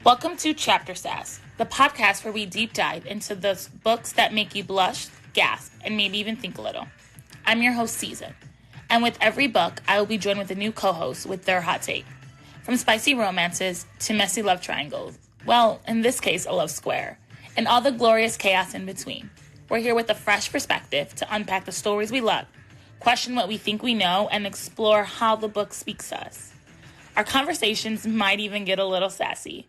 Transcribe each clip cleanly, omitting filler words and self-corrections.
Welcome to Chapter Sass, the podcast where we deep dive into those books that make you blush, gasp, and maybe even think a little. I'm your host, Season, and with every book, I will be joined with a new co-host with their hot take. From spicy romances to messy love triangles, well, in this case, a love square, and all the glorious chaos in between. We're here with a fresh perspective to unpack the stories we love, question what we think we know, and explore how the book speaks to us. Our conversations might even get a little sassy.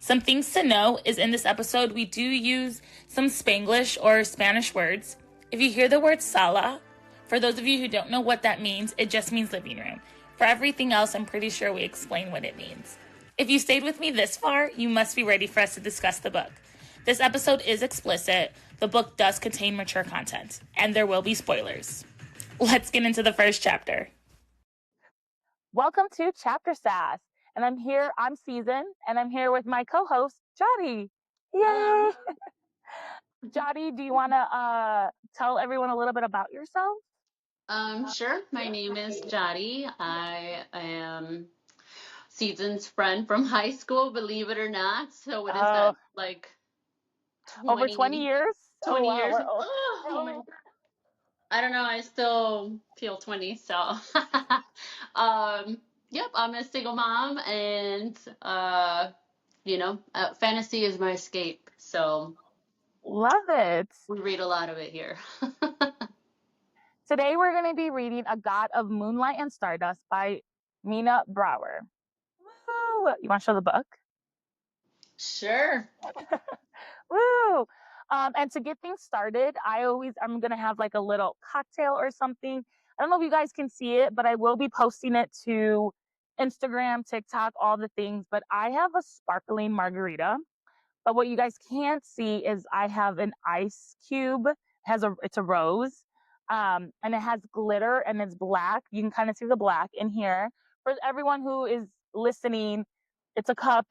Some things to know is in this episode, we do use some Spanglish or Spanish words. If you hear the word sala, for those of you who don't know what that means, it just means living room. For everything else, I'm pretty sure we explain what it means. If you stayed with me this far, you must be ready for us to discuss the book. This episode is explicit. The book does contain mature content, and there will be spoilers. Let's get into the first chapter. Welcome to Chapter Sass. And I'm Season, and I'm here with my co-host, Jody. Yay! Jody, do you want to tell everyone a little bit about yourself? Sure. My name is Jody. I am Season's friend from high school, believe it or not. So what is that, like Over 20 years? 20 years? Oh my God. I don't know. I still feel 20. So, yep, I'm a single mom and, fantasy is my escape. So Love it. we read a lot of it here. Today we're going to be reading A God of Moonlight and Stardust by Mina Brower. Woo! You want to show the book? Sure. Woo! And to get things started, I'm going to have like a little cocktail or something. I don't know if you guys can see it, but I will be posting it to Instagram, TikTok, all the things. But I have a sparkling margarita. But what you guys can't see is I have an ice cube. It's a rose. And it has glitter and it's black. You can kind of see the black in here. For everyone who is listening, it's a cup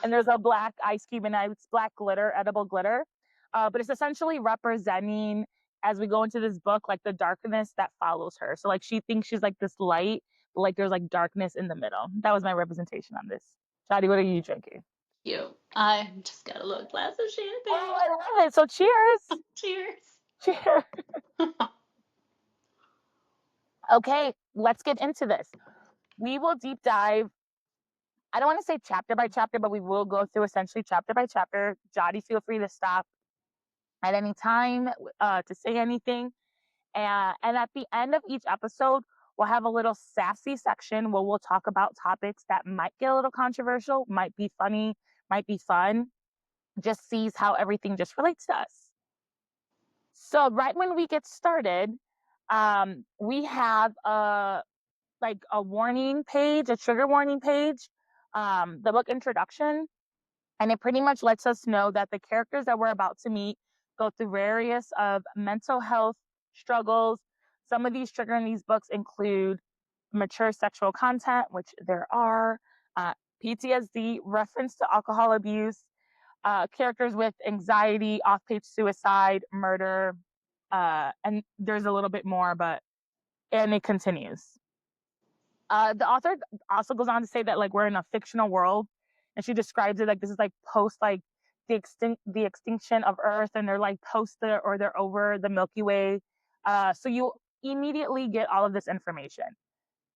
and there's a black ice cube and it's black glitter, edible glitter. But it's essentially representing, as we go into this book, like the darkness that follows her. So like she thinks she's like this light, but like there's like darkness in the middle. That was my representation on this. Shadi, what are you drinking? You. I just got a little glass of champagne. Oh, I love it. So cheers. Cheers. Cheers. Okay, let's get into this. We will deep dive. I don't want to say chapter by chapter, but we will go through essentially chapter by chapter. Jody, feel free to stop at any time to say anything. And at the end of each episode, we'll have a little sassy section where we'll talk about topics that might get a little controversial, might be funny, might be fun. Just sees how everything just relates to us. So right when we get started, we have a warning page, a trigger warning page, the book introduction, and it pretty much lets us know that the characters that we're about to meet go through various of mental health struggles. Some of these trigger in these books include mature sexual content, which there are, PTSD, reference to alcohol abuse, characters with anxiety, off-page suicide, murder, and there's a little bit more, and it continues. The author also goes on to say that like we're in a fictional world, and she describes it like this is like post like the extinction of Earth, and they're like they're over the Milky Way. So you immediately get all of this information.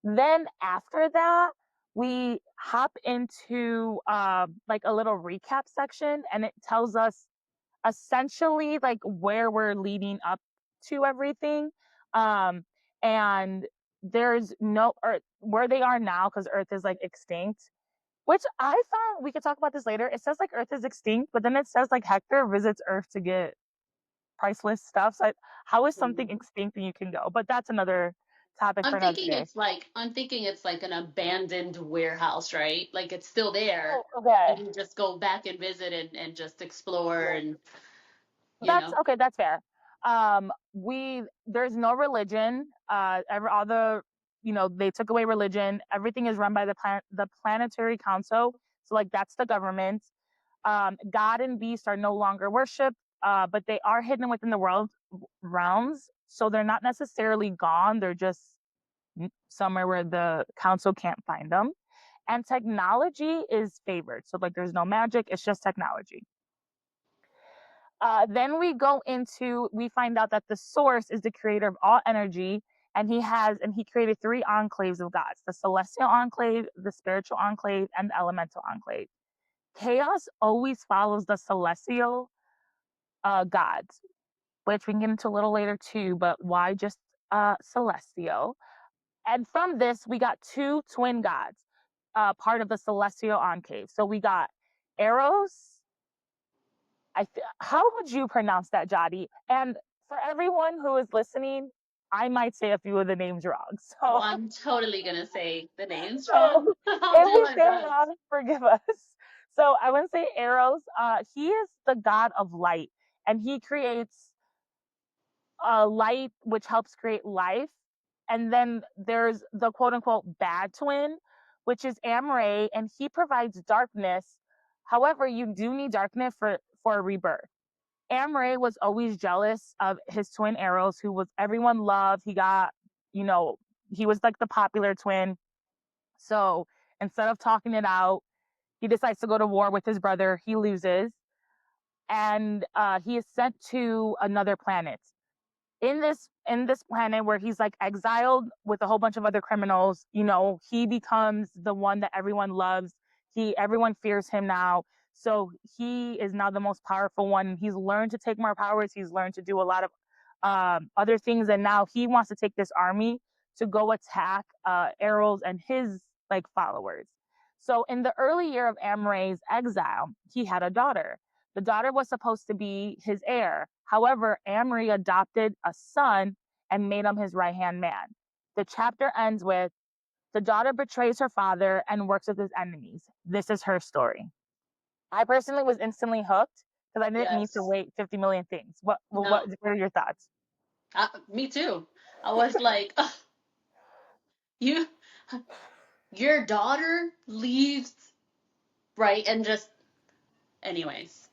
Then after that, we hop into like a little recap section, and it tells us essentially like where we're leading up to everything. And there's no Earth where they are now because Earth is like extinct, which I found, we could talk about this later. It says like Earth is extinct, but then it says like Hector visits Earth to get priceless stuff. So how is something extinct and you can go? But that's another topic for another day. I'm thinking it's like an abandoned warehouse, right? Like it's still there. Oh, okay. And you just go back and visit and just explore and That's okay, that's fair. There's no religion. They took away religion. Everything is run by the planetary council. So like that's the government. God and beast are no longer worshipped, but they are hidden within the world realms. So they're not necessarily gone. They're just somewhere where the council can't find them. and technology is favored. So like there's no magic, it's just technology. Then we find out that the source is the creator of all energy, and he created three enclaves of gods: the celestial enclave, the spiritual enclave, and the elemental enclave. Chaos always follows the celestial gods, which we can get into a little later too. But why just celestial? And from this, we got two twin gods, part of the celestial enclave. So we got Eros. How would you pronounce that, Jody? And for everyone who is listening, I might say a few of the names wrong. Oh, So, I'm totally gonna say the names so wrong. I'll if do we my say them best. wrong, forgive us. So I want to say Eros. He is the god of light, and he creates light, which helps create life. And then there's the quote unquote bad twin, which is Amray, and he provides darkness. However, you do need darkness for a rebirth. Amray was always jealous of his twin Eros, who was everyone loved. You know, he was like the popular twin. So instead of talking it out, he decides to go to war with his brother. He loses, and he is sent to another planet. In this planet where he's like exiled with a whole bunch of other criminals, he becomes the one that everyone loves. Everyone fears him now. So he is now the most powerful one. He's learned to take more powers. He's learned to do a lot of other things, and now he wants to take this army to go attack Errol's and his like followers. So in the early year of Amray's exile, he had a daughter. The daughter was supposed to be his heir. However, Amri adopted a son and made him his right hand man. The chapter ends with the daughter betrays her father and works with his enemies. This is her story. I personally was instantly hooked because I didn't need to Yes. wait 50 million things. What No. are your thoughts? Me too. I was like, "Ugh, you, your daughter leaves, right?" And just, anyways,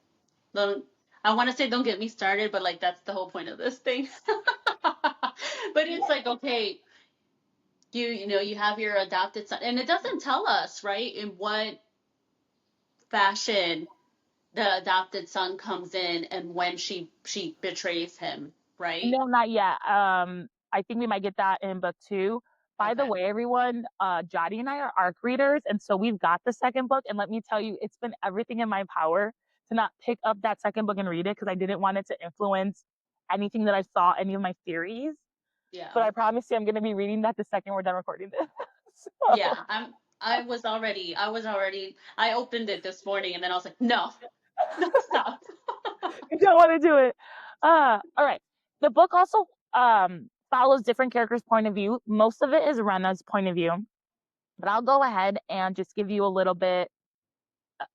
don't. I want to say don't get me started, but like that's the whole point of this thing. But it's like, okay, you have your adopted son, and it doesn't tell us, right, in what fashion the adopted son comes in and when she betrays him, right? No, not yet. I think we might get that in book two. By the Okay. way, everyone, Jody and I are ARC readers, and so we've got the second book. And let me tell you, it's been everything in my power to not pick up that second book and read it because I didn't want it to influence anything that I saw, any of my theories. Yeah. But I promise you, I'm going to be reading that the second we're done recording this. Yeah. So, I opened it this morning and then I was like, no, no, stop. you don't want to do it. All right. The book also follows different characters' point of view. Most of it is Rena's point of view. But I'll go ahead and just give you a little bit.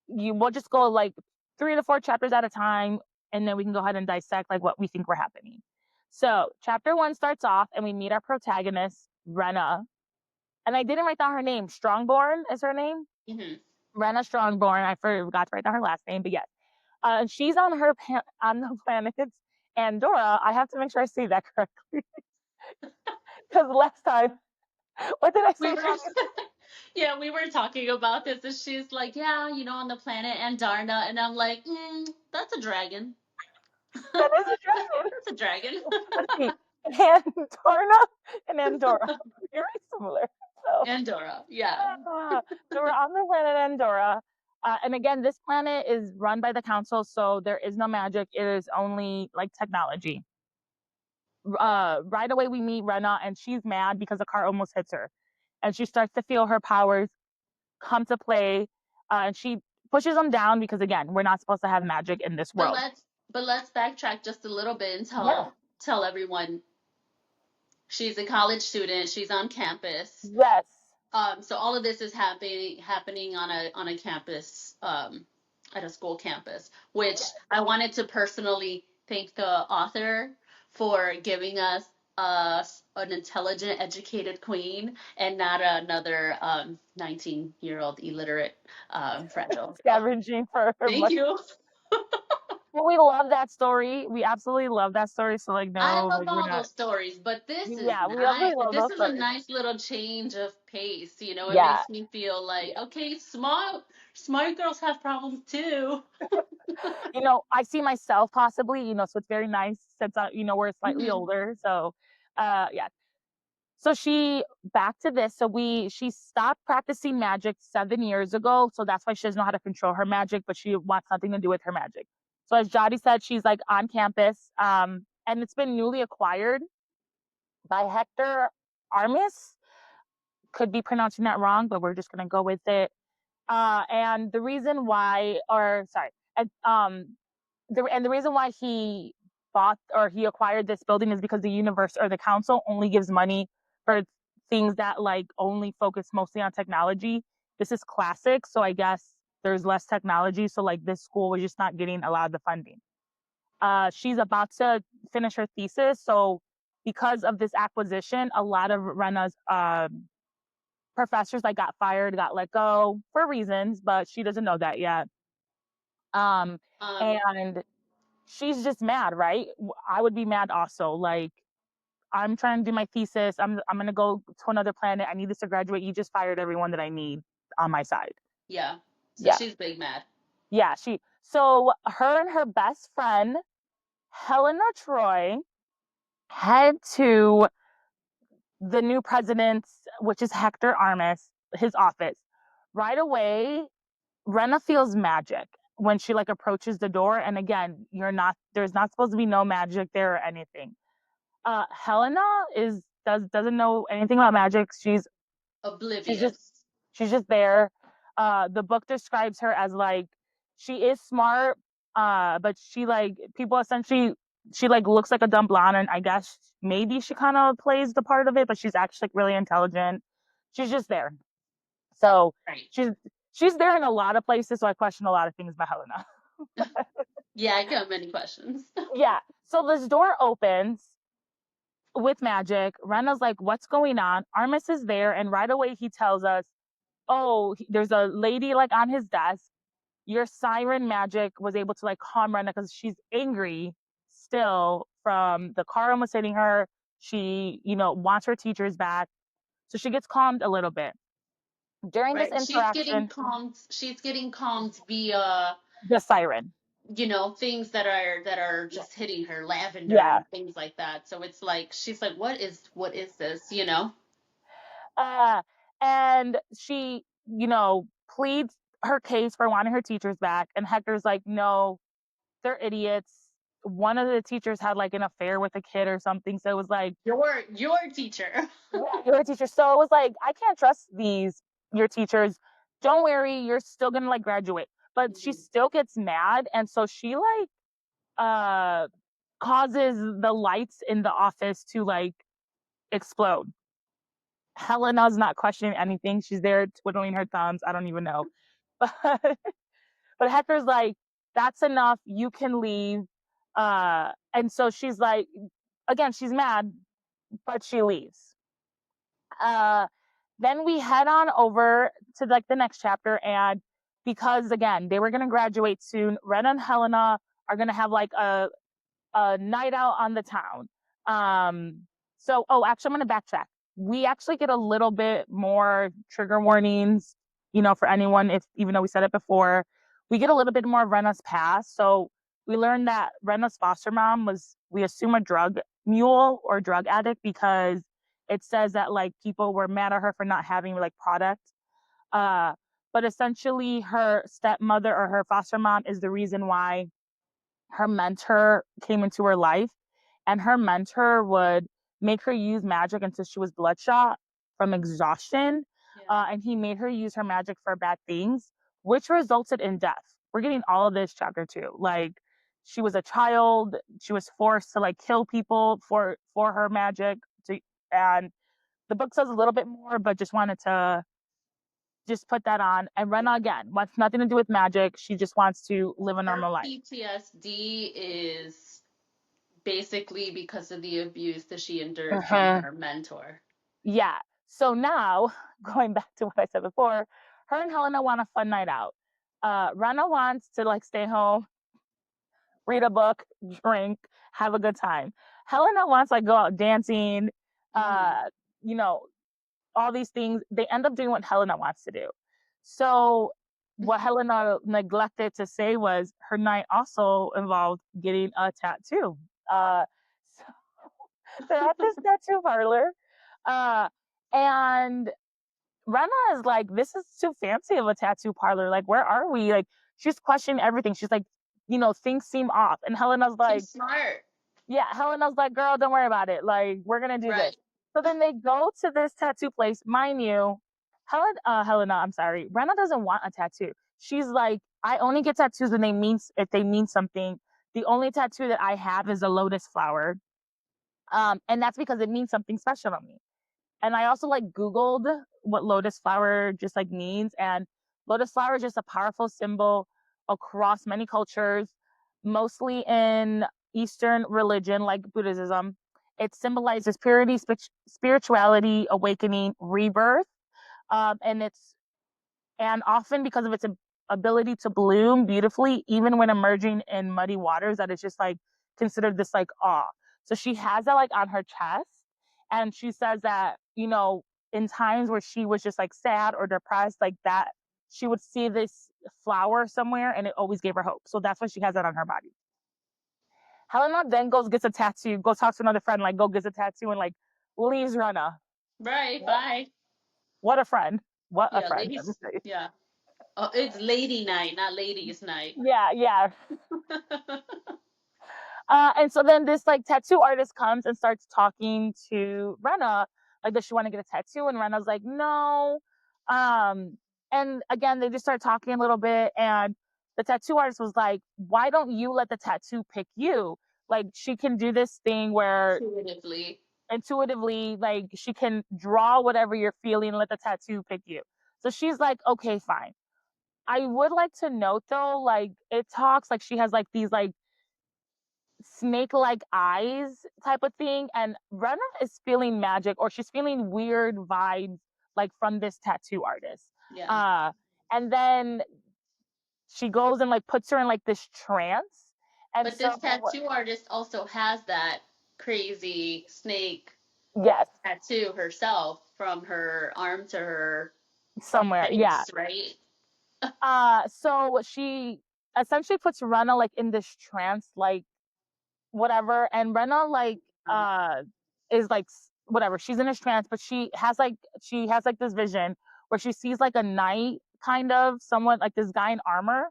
We'll just go like 3 to 4 chapters at a time, and then we can go ahead and dissect like what we think were happening. So chapter one starts off, and we meet our protagonist, Rena. And I didn't write down her name. Strongborn is her name. Hmm. Rena Strongborn. I forgot to write down her last name, but yes, she's on the planet Andorra. I have to make sure I say that correctly because last time, what did I We say, were, Johnny? yeah, we were talking about this, and she's like, yeah, on the planet Andarna, and I'm like, that's a dragon. That is a dragon. That's a dragon. Let's see, Andorra and Andorra, very similar. So, Andorra, yeah. uh, so we're on the planet Andorra, and again, this planet is run by the council, so there is no magic. It is only like technology. Right away, we meet Rena, and she's mad because a car almost hits her, and she starts to feel her powers come to play, and she pushes them down because again, we're not supposed to have magic in this But world. let's backtrack just a little bit and Yeah. tell everyone she's a college student, she's on campus. Yes. So all of this is happening on a campus, at a school campus, which I wanted to personally thank the author for giving us an intelligent, educated queen and not another 19-year-old illiterate fragile girl. Scavenging for her Thank money. you. But we love that story. We absolutely love that story. So like, I no, love like we're all not. those stories, but this is Yeah, we nice. absolutely love This those is a stories. nice little change of pace. You know, it Yeah, makes me feel like, yeah. okay, smart girls have problems too. I see myself possibly. So it's very nice since we're slightly Hmm. older. So, yeah. So she back to this. So she stopped practicing magic 7 years ago. So that's why she doesn't know how to control her magic, but she wants nothing to do with her magic. So as Jody said, she's like on campus, and it's been newly acquired by Hector Armis. Could be pronouncing that wrong, but we're just gonna go with it. And the reason why, or sorry, the reason why he bought or he acquired this building is because the universe or the council only gives money for things that like only focus mostly on technology. This is classic, so I guess there's less technology. So like this school was just not getting a lot of the funding. She's about to finish her thesis, so because of this acquisition, a lot of Rena's professors like got fired, got let go for reasons, but she doesn't know that yet. Um, Um, and she's just mad, right? I would be mad also. Like, I'm trying to do my thesis. I'm gonna go to another planet. I need this to graduate. You just fired everyone that I need on my side. yeah. So Yeah, she's big mad. yeah. So her and her best friend Helena Troy head to the new president's, which is Hector Armis, his office. Right away, Rena feels magic when she like approaches the door. And again, there's not supposed to be no magic there or anything. Helena doesn't know anything about magic. She's just Oblivious. she's just there. The book describes her as like she is smart, but she like people essentially she like looks like a dumb blonde, and I guess maybe she kind of plays the part of it, but she's actually like really intelligent. She's just there. So Right. she's she's there in a lot of places. So I question a lot of things about Helena. Yeah, I got many questions. Yeah. So this door opens with magic. Rena's like, "What's going on?" Armis is there, and right away he tells us, "Oh, there's a lady like on his desk. Your siren magic was able to like calm Rena because she's angry still from the car almost hitting her. She, wants her teachers back, so she gets calmed a little bit during this Right. She's getting interaction. calmed. She's getting calmed via, The siren, things that are yeah, just hitting her, lavender yeah. and things like that. So it's like she's like, what is this? Uh, and she, pleads her case for wanting her teachers back. And Hector's like, no, they're idiots. One of the teachers had like an affair with a kid or something. So it was like, Your teacher. yeah, you're a teacher. So it was like, I can't trust your teachers. Don't worry, you're still gonna like graduate. But she Mhm. still gets mad. And so she like uh causes the lights in the office to like explode. Helena's not questioning anything. She's there twiddling her thumbs. I don't even know. But Hector's like, that's enough. You can leave. And so she's like, again, she's mad, but she leaves. Uh, then we head on over to like the next chapter. And because again, they were going to graduate soon, Ren and Helena are going to have like a night out on the town. Um, actually, I'm going to backtrack. We actually get a little bit more trigger warnings, for anyone, if even though we said it before, we get a little bit more of Rena's past. So we learned that Rena's foster mom was, we assume, a drug mule or drug addict because it says that like people were mad at her for not having like product. Uh, but essentially, her stepmother or her foster mom is the reason why her mentor came into her life, and her mentor would make her use magic until she was bloodshot from exhaustion. Yeah. And he made her use her magic for bad things, which resulted in death. We're getting all of this chapter two. Like, she was a child, she was forced to like kill people for her magic. And the book says a little bit more, but just wanted to just put that on. And Yeah. Rena again wants nothing to do with magic. She just wants to live a Her normal life. PTSD is basically because of the abuse that she endured from Uh-huh. her mentor. Yeah. So now, going back to what I said before, her and Helena want a fun night out. Rena wants to like stay home read a book, drink, have a good time. Helena wants like go out dancing, Hmm. uh, you know, all these things. They end up doing what Helena wants to do. So what Helena neglected to say was her night also involved getting a tattoo. So they're at this tattoo parlor, uh, and Rena is like, "This is too fancy of a tattoo parlor. Like, where are we?" Like, she's questioning everything. She's like, things seem off. And Helena's like, She's smart. yeah, Helena's like, girl, don't worry about it. Like, we're gonna do this. Right. So then they go to this tattoo place. Mind you, Helena, I'm sorry, Rena doesn't want a tattoo. She's like, I only get tattoos when if they mean something. The only tattoo that I have is a lotus flower. And that's because it means something special to me. And I also like Googled what lotus flower just like means. And lotus flower is just a powerful symbol across many cultures, mostly in Eastern religion like Buddhism. It symbolizes purity, spirituality, awakening, rebirth. And it's and often because of its ability to bloom beautifully even when emerging in muddy waters, that is just like considered this like awe. So she has that like on her chest, and she says that in times where she was just like sad or depressed like that, she would see this flower somewhere and it always gave her hope. So that's why she has that on her body. Helena then goes gets a tattoo, goes talks to another friend, like go gets a tattoo, and like leaves Rana. Right. what, Bye. what a friend, what a Yeah, friend, let me ladies. say. Yeah. Oh, it's lady night, not ladies night. Yeah, yeah. And so then this like tattoo artist comes and starts talking to Rena, like, does she want to get a tattoo? And Rena's like, no. Um, and again, they just start talking a little bit, and the tattoo artist was like, why don't you let the tattoo pick you? Like, she can do this thing where Intuitively. intuitively, like, she can draw whatever you're feeling and let the tattoo pick you. So she's like, okay, fine. I would like to note though, like, it talks like she has like these like snake like eyes type of thing. And Rena is feeling magic, or she's feeling weird vibes like from this tattoo artist. Yeah. Uh and then she goes and like puts her in like this trance. And But so this tattoo artist also has that crazy snake yes, tattoo herself from her arm to her somewhere. Yeah. face, right? So she essentially puts Rena like in this trance, like whatever. And Rena like Uh, is like whatever. She's in a trance, but she has like this vision where she sees like a knight, kind of someone like this guy in armor.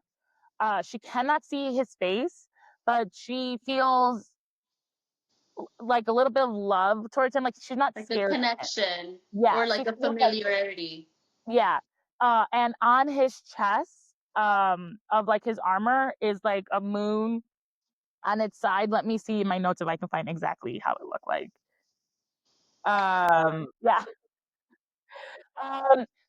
She cannot see his face, but she feels like a little bit of love towards him. Like she's not like a scared of him. connection Yeah, or she like a feels like familiarity. yeah. And on his chest, of like his armor is like a moon on its side. Let me see in my notes if I can find exactly how it looked like. Yeah.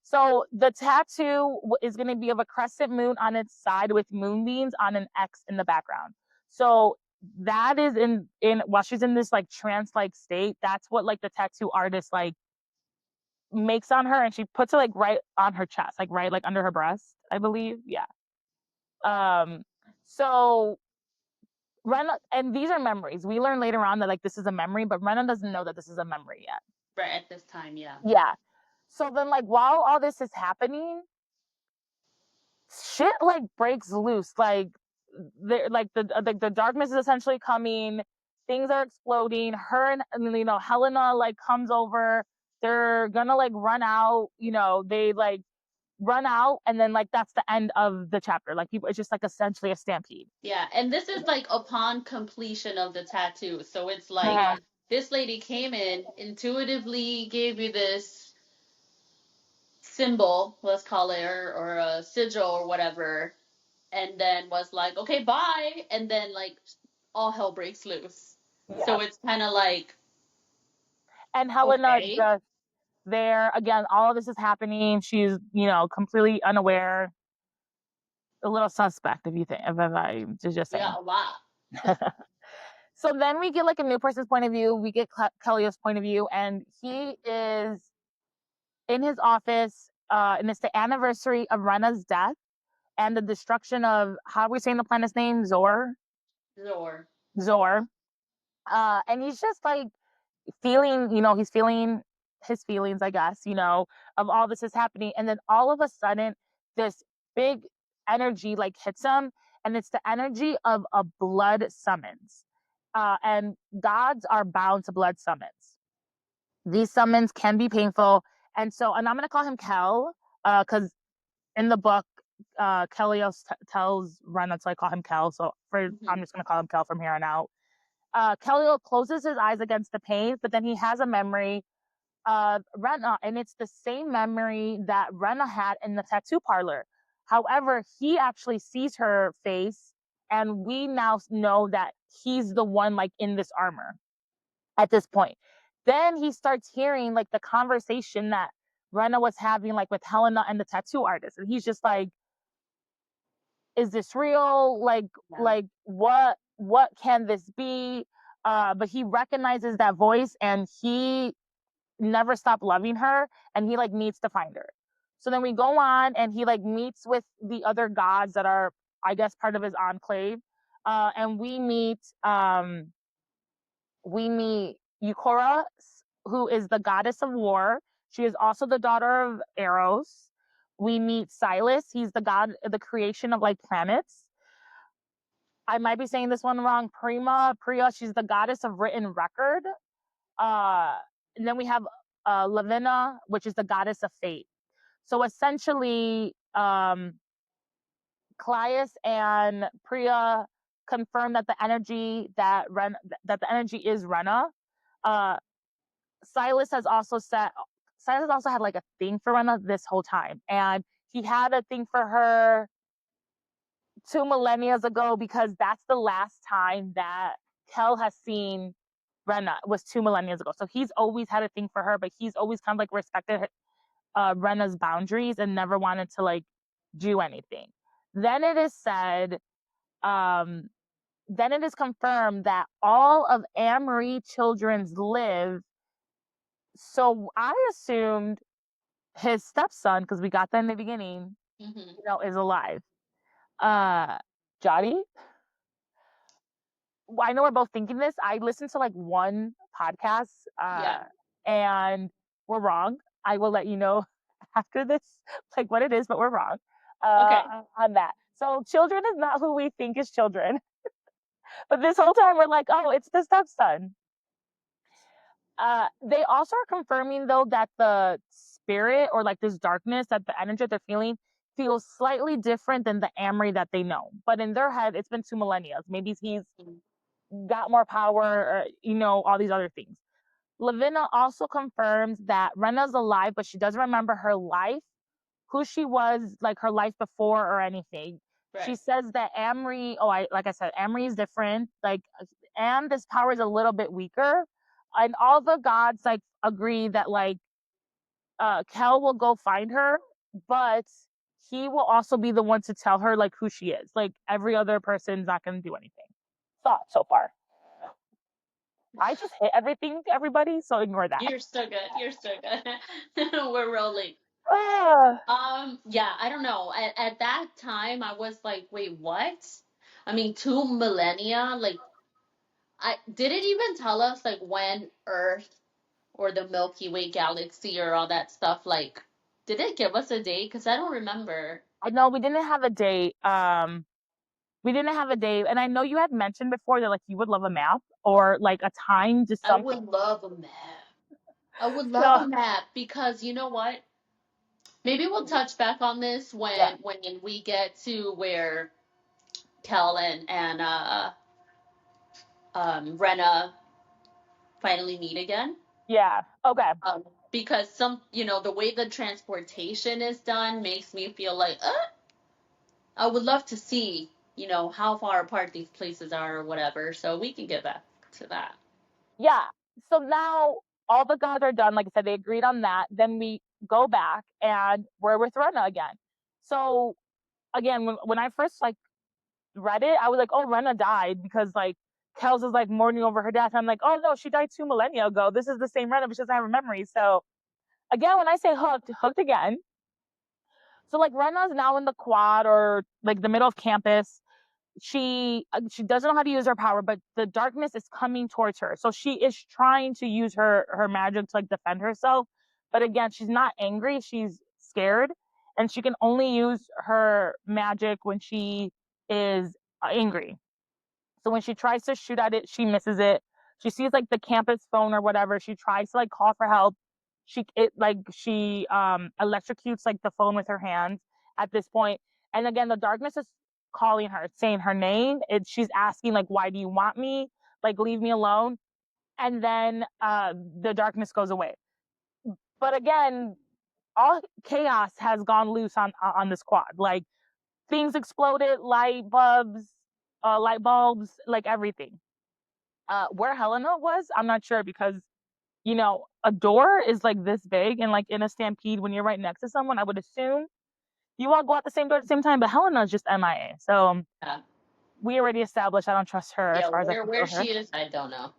So the tattoo is going to be of a crescent moon on its side with moonbeams on an X in the background. So that is in while she's in this like trance like state. That's what like the tattoo artist like makes on her, and she puts it like right on her chest, like right like under her breast, I believe. Yeah. Um. So Rena, and these are memories. We learn later on that like this is a memory, but Rena doesn't know that this is a memory yet. Right at this time, yeah. Yeah. So then, like, while all this is happening, shit like breaks loose. Like, the darkness is essentially coming. Things are exploding. Her and Helena like comes over. They're gonna like run out. They like run out, and then like that's the end of the chapter. Like people, it's just like essentially a stampede. Yeah, and this is like upon completion of the tattoo. So it's like Uh-huh. this lady came in, intuitively gave you this symbol, let's call it, or a sigil or whatever, and then was like, okay, bye. And then like all hell breaks loose. So Yeah. it's kind of like, And Helena okay, just there again. All of this is happening. She's completely unaware, a little suspect if you think if I just yeah, saying. a lot. So then we get like a new person's point of view. We get Kelly's point of view, and he is in his office, and it's the anniversary of Rena's death and the destruction of, how are we saying the planet's name? Zor. Zor. Zor. And he's just like feeling, he's feeling his feelings, I guess, of all this is happening. And then all of a sudden, this big energy like hits him, and it's the energy of a blood summons. And gods are bound to blood summons. These summons can be painful. And I'm going to call him Kel, because in the book, Kelios tells Ren to like call him Kel. So Mm-hmm. I'm just going to call him Kel from here on out. Kelios closes his eyes against the pain, but then he has a memory of Rena, and it's the same memory that Rena had in the tattoo parlor. However, he actually sees her face, and we now know that he's the one like in this armor at this point. Then he starts hearing like the conversation that Rena was having like with Helena and the tattoo artist, and he's just like, "Is this real? Yeah. Like what can this be?" But he recognizes that voice, and he never stopped loving her, and he like needs to find her. So then we go on, and he like meets with the other gods that are, I guess, part of his enclave. And we meet Eucora, who is the goddess of war. She is also the daughter of Eros. We meet Silas. He's the god of the creation of like planets. I might be saying this one wrong. Priya, she's the goddess of written record. Uh, and then we have Lavina, which is the goddess of fate. So essentially, Claudius and Priya confirm that the energy is Rena. Uh, Silas has also said Silas also had like a thing for Rena this whole time, and he had a thing for her 2 millennia ago, because that's the last time that Kel has seen Rena was 2 millennia ago. So he's always had a thing for her, but he's always kind of like respected Rena's boundaries and never wanted to like do anything. Then it is said, um, then it is confirmed that all of Amory children's live. So I assumed his stepson, because we got that in the beginning, Mm-hmm. is alive. Uh, Jody, I know we're both thinking this. I listened to like one podcast, Yeah. and we're wrong. I will let you know after this, like what it is, but we're wrong Okay. on that. So children is not who we think is children. But this whole time we're like, oh, it's the stepson. They also are confirming though that the spirit, or like this darkness, that the energy that they're feeling feels slightly different than the Amory that they know. But in their head, it's been 2 millennia. Maybe he's got more power, or all these other things. Lavina also confirms that Rena's alive, but she doesn't remember her life, who she was, like her life before or anything. She Right. says that Amory, like I said, Amory is different. Like, and this power is a little bit weaker. And all the gods like agree that like Kel will go find her, but he will also be the one to tell her like who she is. Like every other person's not gonna do anything. Thought so far. I just hit everything, everybody, so ignore that. You're so good. You're so good. We're rolling. Ah, Yeah, I don't know. At that time, I was like, wait, what? I mean, 2 millennia? Like, I did it even tell us like when Earth or the Milky Way galaxy or all that stuff, like, did it give us a date? Because I don't remember. I know we didn't have a date. We didn't have a date, and I know you had mentioned before that like you would love a map, or like a time, just I something. would love a map. I would love So a map because you know what? Maybe we'll touch back on this yeah, when we get to where Kel and Rena finally meet again. yeah, okay, Because the way the transportation is done makes me feel like, I would love to see, how far apart these places are or whatever. So we can get back to that. yeah. So now all the gods are done. Like I said, they agreed on that. Then we go back, and we're with Rena again. So again, when I first like read it, I was like, oh, Rena died, because like Kels is like mourning over her death. I'm like, oh no, she died 2 millennia ago. This is the same Rena, but she doesn't have her memory. So again, when I say hooked again. So like Rena's now in the quad, or like the middle of campus. she doesn't know how to use her power, but the darkness is coming towards her. So she is trying to use her magic to like defend herself. But again, she's not angry, she's scared, and she can only use her magic when she is angry. So when she tries to shoot at it, she misses it. She sees like the campus phone or whatever. She tries to like call for help. She electrocutes like the phone with her hands at this point. And again, the darkness is calling her, saying her name. She's asking like, "Why do you want me? Like, leave me alone." And then the darkness goes away. But again, all chaos has gone loose on this quad. Like things exploded, light bulbs, like everything. Where Helena was, I'm not sure because a door is like this big, and like in a stampede, when you're right next to someone, I would assume you all go out the same door at the same time. But Helena's just MIA, so Yeah. we already established I don't trust her as Yeah, far as I can where throw her. she is, I don't know.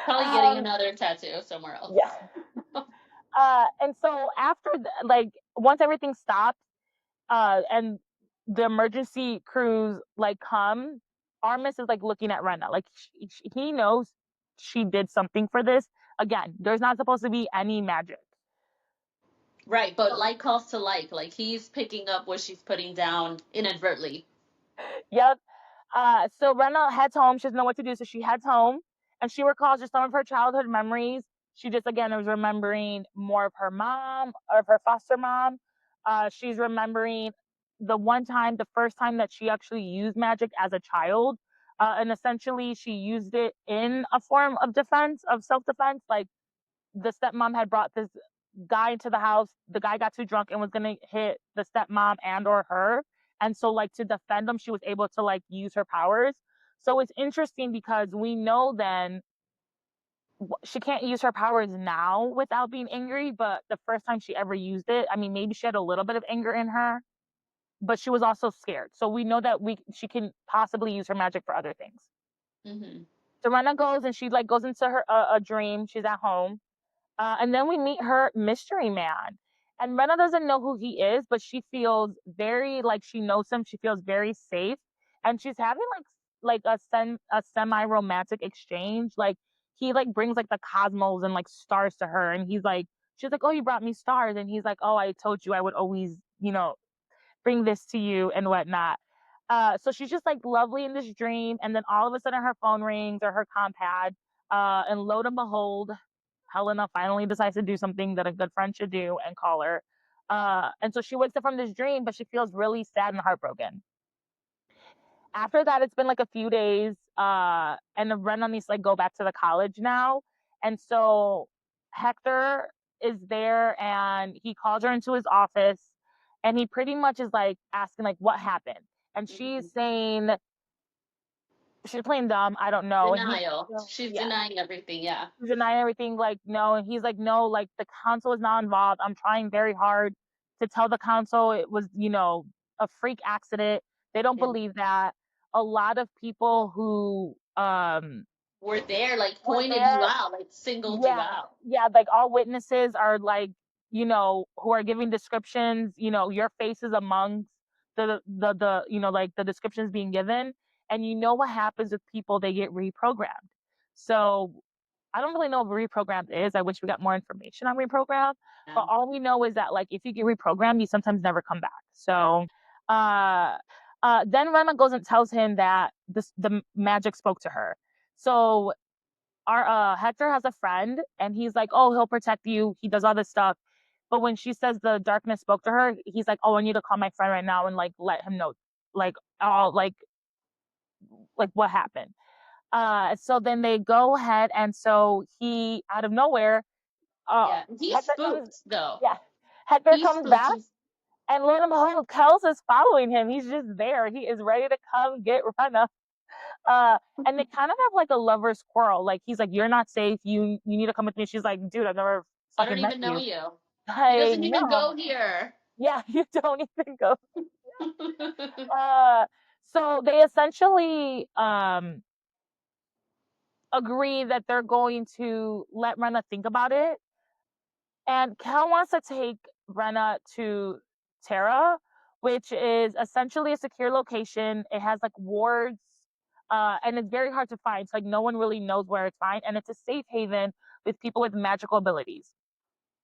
Probably getting Um, another tattoo somewhere else. yeah. And so after like once everything stops, and the emergency crews like come, Armis is like looking at Rena, like he knows she did something for this. Again, there's not supposed to be any magic. Right, but like calls to like he's picking up what she's putting down inadvertently. Yep. So Rena heads home. She doesn't know what to do, so she heads home and she recalls just some of her childhood memories. She just again was remembering more of her mom, of her foster mom. She's remembering the one time, the first time that she actually used magic as a child. And essentially she used it in a form of defense, of self-defense. Like the stepmom had brought this guy into the house. The guy got too drunk and was gonna hit the stepmom and or her. And so like to defend them, she was able to like use her powers. So it's interesting because we know then she can't use her powers now without being angry, but the first time she ever used it, I mean, maybe she had a little bit of anger in her, but she was also scared. So we know that she can possibly use her magic for other things. Mm-hmm. Serena goes and she like goes into her a dream. She's at home. And then we meet her mystery man. And Rena doesn't know who he is, but she feels very like she knows him. She feels very safe. And she's having like a semi romantic exchange. Like he like brings like the cosmos and like stars to her. And he's like, she's like, "Oh, you brought me stars." And he's like, "Oh, I told you I would always, bring this to you and whatnot." So she's just like lovely in this dream, and then all of a sudden her phone rings or her compad, and lo and behold, Helena finally decides to do something that a good friend should do and call her. And so she wakes up from this dream, but she feels really sad and heartbroken. After that, it's been like a few days, and Rena needs to like go back to the college now, and so Hector is there, and he calls her into his office, and he pretty much is like asking like what happened, and Mm-hmm. she's saying she's playing dumb, I don't know, and Denial. She's yeah, denying everything, yeah. he's denying everything, like no, and he's like no, like the council is not involved. I'm trying very hard to tell the council it was a freak accident. They don't Yeah. believe that. A lot of people who We're there, like were pointed you there, out, like singled you yeah, out. yeah, like all witnesses are like, who are giving descriptions, your face is amongst like the descriptions being given. And you know what happens with people, they get reprogrammed. So I don't really know what reprogrammed is. I wish we got more information on reprogram. Yeah. But all we know is that like if you get reprogrammed, you sometimes never come back. So uh then Rena goes and tells him that the magic spoke to her. So our Hector has a friend and he's like, "Oh, he'll protect you." He does all this stuff. But when she says the darkness spoke to her, he's like, "Oh, I need to call my friend right now and like let him know like all like what happened." So then they go ahead, and so he out of nowhere, uh Yeah. He's Hector comes spooked though. yeah, Hector He's comes spooked. back, and lo and behold, Kels is following him. He's just there. He is ready to come get Rena. Uh, and they kind of have like a lover's quarrel. Like he's like, "You're not safe. You need to come with me." She's like, "Dude, I've never I don't fucking met even know you." you. He I doesn't even know. go here. Yeah, you don't even go. Uh, so they essentially agree that they're going to let Rena think about it. And Kel wants to take Rena to Tara, which is essentially a secure location. It has like wards, and it's very hard to find. So like no one really knows where it's fine, and it's a safe haven with people with magical abilities.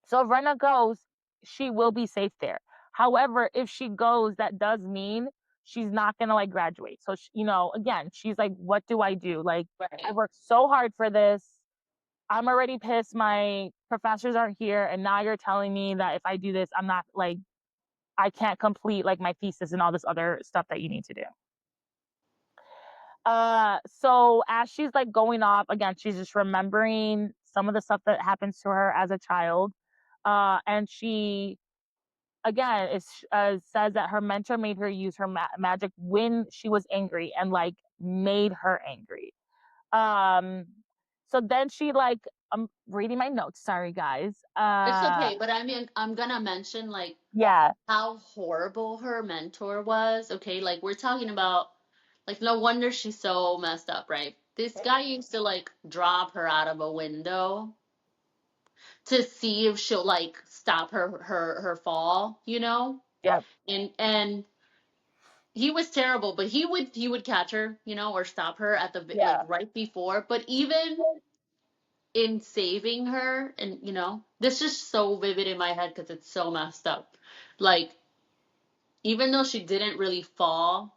So if Rena goes, she will be safe there. However, if she goes, that does mean she's not gonna like graduate. So she, again, she's like, what do I do? Like, I Right. worked so hard for this. I'm already pissed. My professors aren't here, and now you're telling me that if I do this, I'm not like I can't complete like my thesis and all this other stuff that you need to do. So as she's like going off again, she's just remembering some of the stuff that happens to her as a child. And she again is says that her mentor made her use her magic when she was angry and like made her angry. Um, so then she like I'm reading my notes. Sorry guys. It's okay, but I mean, I'm gonna mention like Yeah, how horrible her mentor was. Okay, like we're talking about, like no wonder she's so messed up, right? This guy used to like drop her out of a window to see if she'll like stop her fall, you know? yeah, And he was terrible, but he would catch her, or stop her at the like yeah. right before. But even in saving her, and this is so vivid in my head because it's so messed up. Like even though she didn't really fall,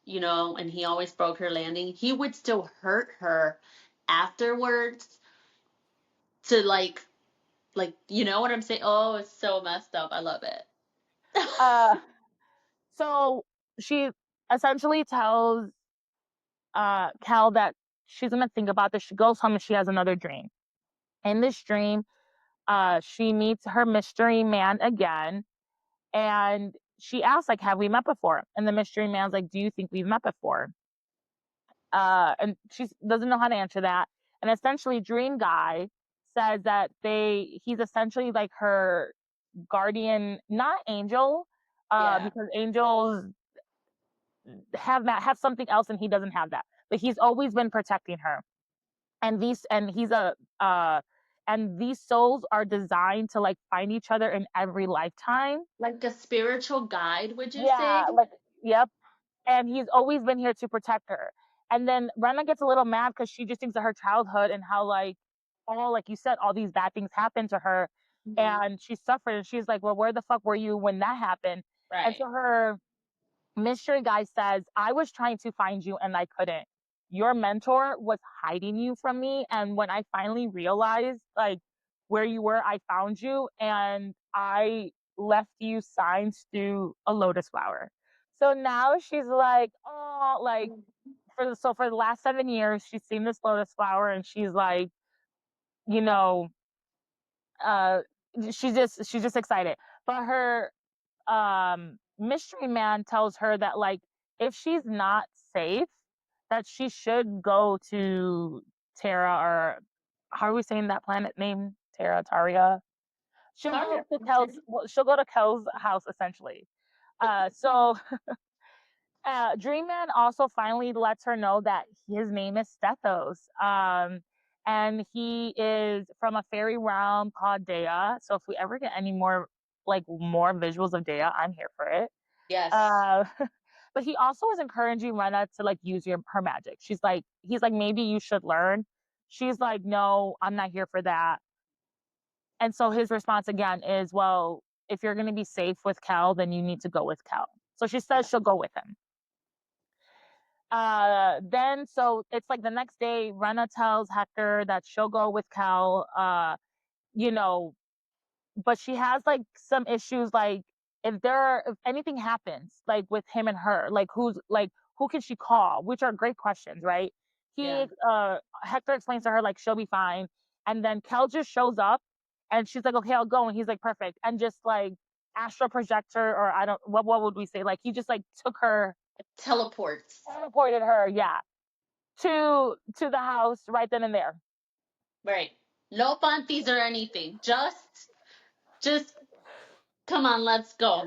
and he always broke her landing, he would still hurt her afterwards to like you know what I'm saying? Oh, it's so messed up. I love it. Uh, so she essentially tells Cal that she's gonna think about this. She goes home and she has another dream. In this dream, she meets her mystery man again, and she asks like, "Have we met before?" And the mystery man's like, "Do you think we've met before?" And she doesn't know how to answer that. And essentially, Dream Guy says that he's essentially like her guardian, not angel, Yeah. because angels have something else and he doesn't have that. But he's always been protecting her. And he's a and these souls are designed to like find each other in every lifetime. Like a spiritual guide, would you Yeah, say? like yep. And he's always been here to protect her. And then Rena gets a little mad because she just thinks of her childhood and how like all like you said, all these bad things happened to her Hmm. and she suffered and she's like, well, where the fuck were you when that happened? And so Right. her mystery guy says, I was trying to find you and I couldn't. Your mentor was hiding you from me. And when I finally realized like where you were, I found you and I left you signs through a lotus flower. So now she's like, oh, like for the last 7 years, she's seen this lotus flower and she's like, you know, uh, she's just excited. But her mystery man tells her that like if she's not safe that she should go to Terra, or how are we saying that planet name? Terra, Taria. She'll go Sorry. to Kel's well, she'll go to Kel's house essentially. So Dream Man also finally lets her know that his name is Stethos. And he is from a fairy realm called Dea. So if we ever get any more visuals of Dea, I'm here for it. Yes. Uh, but he also was encouraging Rena to like use her magic. He's like, maybe you should learn. She's like, no, I'm not here for that. And so his response again is, well, if you're going to be safe with Cal, then you need to go with Cal. So she says she'll go with him. Then so it's like the next day, Rena tells Hector that she'll go with Cal. You know, but she has like some issues like if anything happens like with him and her like who can she call, which are great questions, right? Yeah. he Hector explains to her like she'll be fine, and then Kel just shows up and she's like, okay, I'll go, and he's like, perfect, and just like astral projector, or I don't what would we say, like he just like took her, Teleports. teleported her, yeah, to the house right then and there. Right. No panties or anything. Just come on, let's go.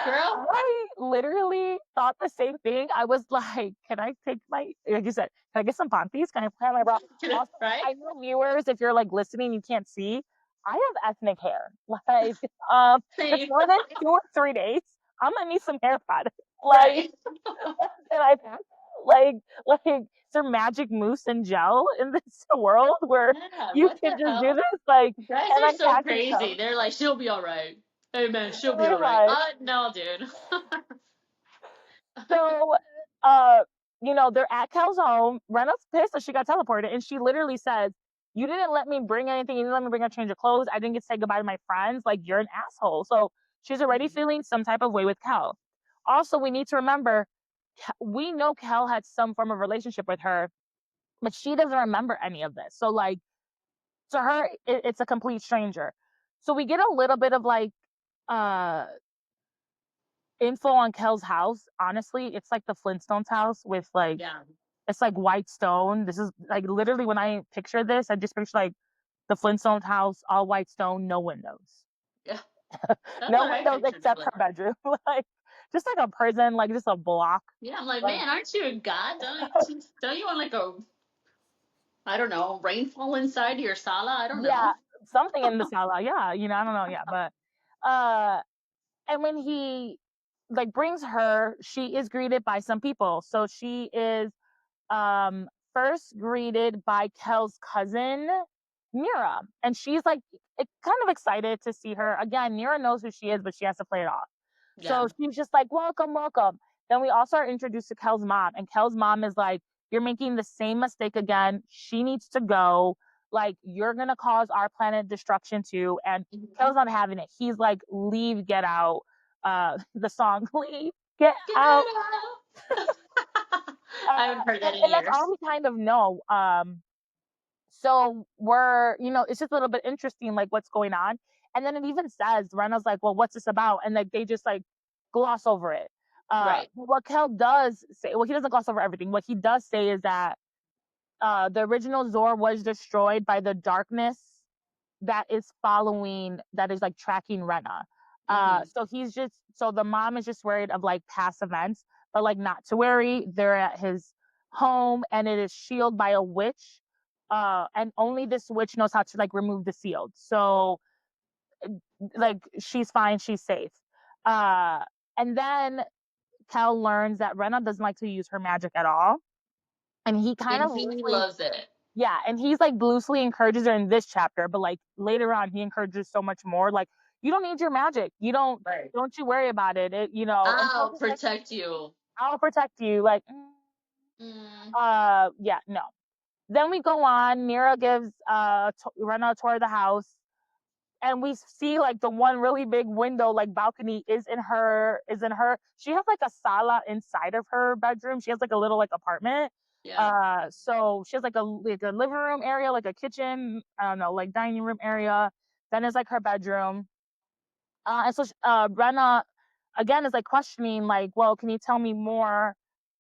Girl. I literally thought the same thing. I was like, can I take like you said, can I get some panties? Can I plant my bra? Also, Right? I know viewers, if you're like listening, you can't see. I have ethnic hair. Like, it's Same. more than 2 or 3 days. I'm gonna need some hair products. Like, Right. and I like some magic mousse and gel in this world where Yeah, you what can the just do hell? this, like, Guys and are then so Cassie crazy. comes. They're like, she'll be all right. Hey man, she'll be Pretty all right. much. No, dude. So, uh, they're at Kel's home. Rena's pissed that she got teleported, and she literally says, "You didn't let me bring anything. You didn't let me bring a change of clothes. I didn't get to say goodbye to my friends. Like, you're an asshole." So she's already Mhm. feeling some type of way with Kel. Also, we need to remember, we know Kel had some form of relationship with her, but she doesn't remember any of this. So, like, to her, it's a complete stranger. So we get a little bit of like uh info on Kel's house. Honestly, it's like the Flintstones house with like Yeah. it's like white stone. This is like literally when I picture this, I just picture like the Flintstones house, all white stone, no windows. Yeah. That's No what I windows pictured it except with. her bedroom. Like just like a prison, like just a block. Yeah, I'm like, Like man, aren't you a god? Don't you want like a, I don't know, rainfall inside your sala? I don't yeah, know. something in the sala. Yeah, I don't know. Yeah, but uh and when he like brings her, she is greeted by some people. So she is first greeted by Kel's cousin, Mira. And she's like kind of excited to see her. Again, Mira knows who she is, but she has to play it off. Yeah. So she's just like, welcome, welcome. Then we also are introduced to Kel's mom. And Kel's mom is like, you're making the same mistake again. She needs to go. Like, you're going to cause our planet destruction too. And Mhm. Kel's not having it. He's like, leave, get out. The song, leave, get Get out. out. I haven't heard that in And that's all years. we kind of know. So we're, it's just a little bit interesting, like what's going on. And then it even says, Rena's like, well, what's this about? And like they just like gloss over it. Right. What Kel does say, well, he doesn't gloss over everything. What he does say is that the original Zor was destroyed by the darkness that is like tracking Rena. Hmm. So the mom is just worried of like past events, but like not to worry. They're at his home and it is shielded by a witch. And only this witch knows how to like remove the shield. So like she's fine, she's safe. Uh, and then Kel learns that Rena doesn't like to use her magic at all. And he kind And of he loosely loves it. yeah, and he's like loosely encourages her in this chapter, but like later on, he encourages so much more. Like, you don't need your magic. Right. Don't you worry about it. And Kel's I'll just like, protect you. I'll protect you. Like, Mm, yeah, no. Then we go on. Mira gives Rena a tour of the house, and we see like the one really big window, like balcony, is in her. She has like a sala inside of her bedroom. She has like a little like apartment. yeah. So she has like a living room area, like a kitchen, I don't know, like dining room area. Then is like her bedroom. And so Brenna again is like questioning, like, well, can you tell me more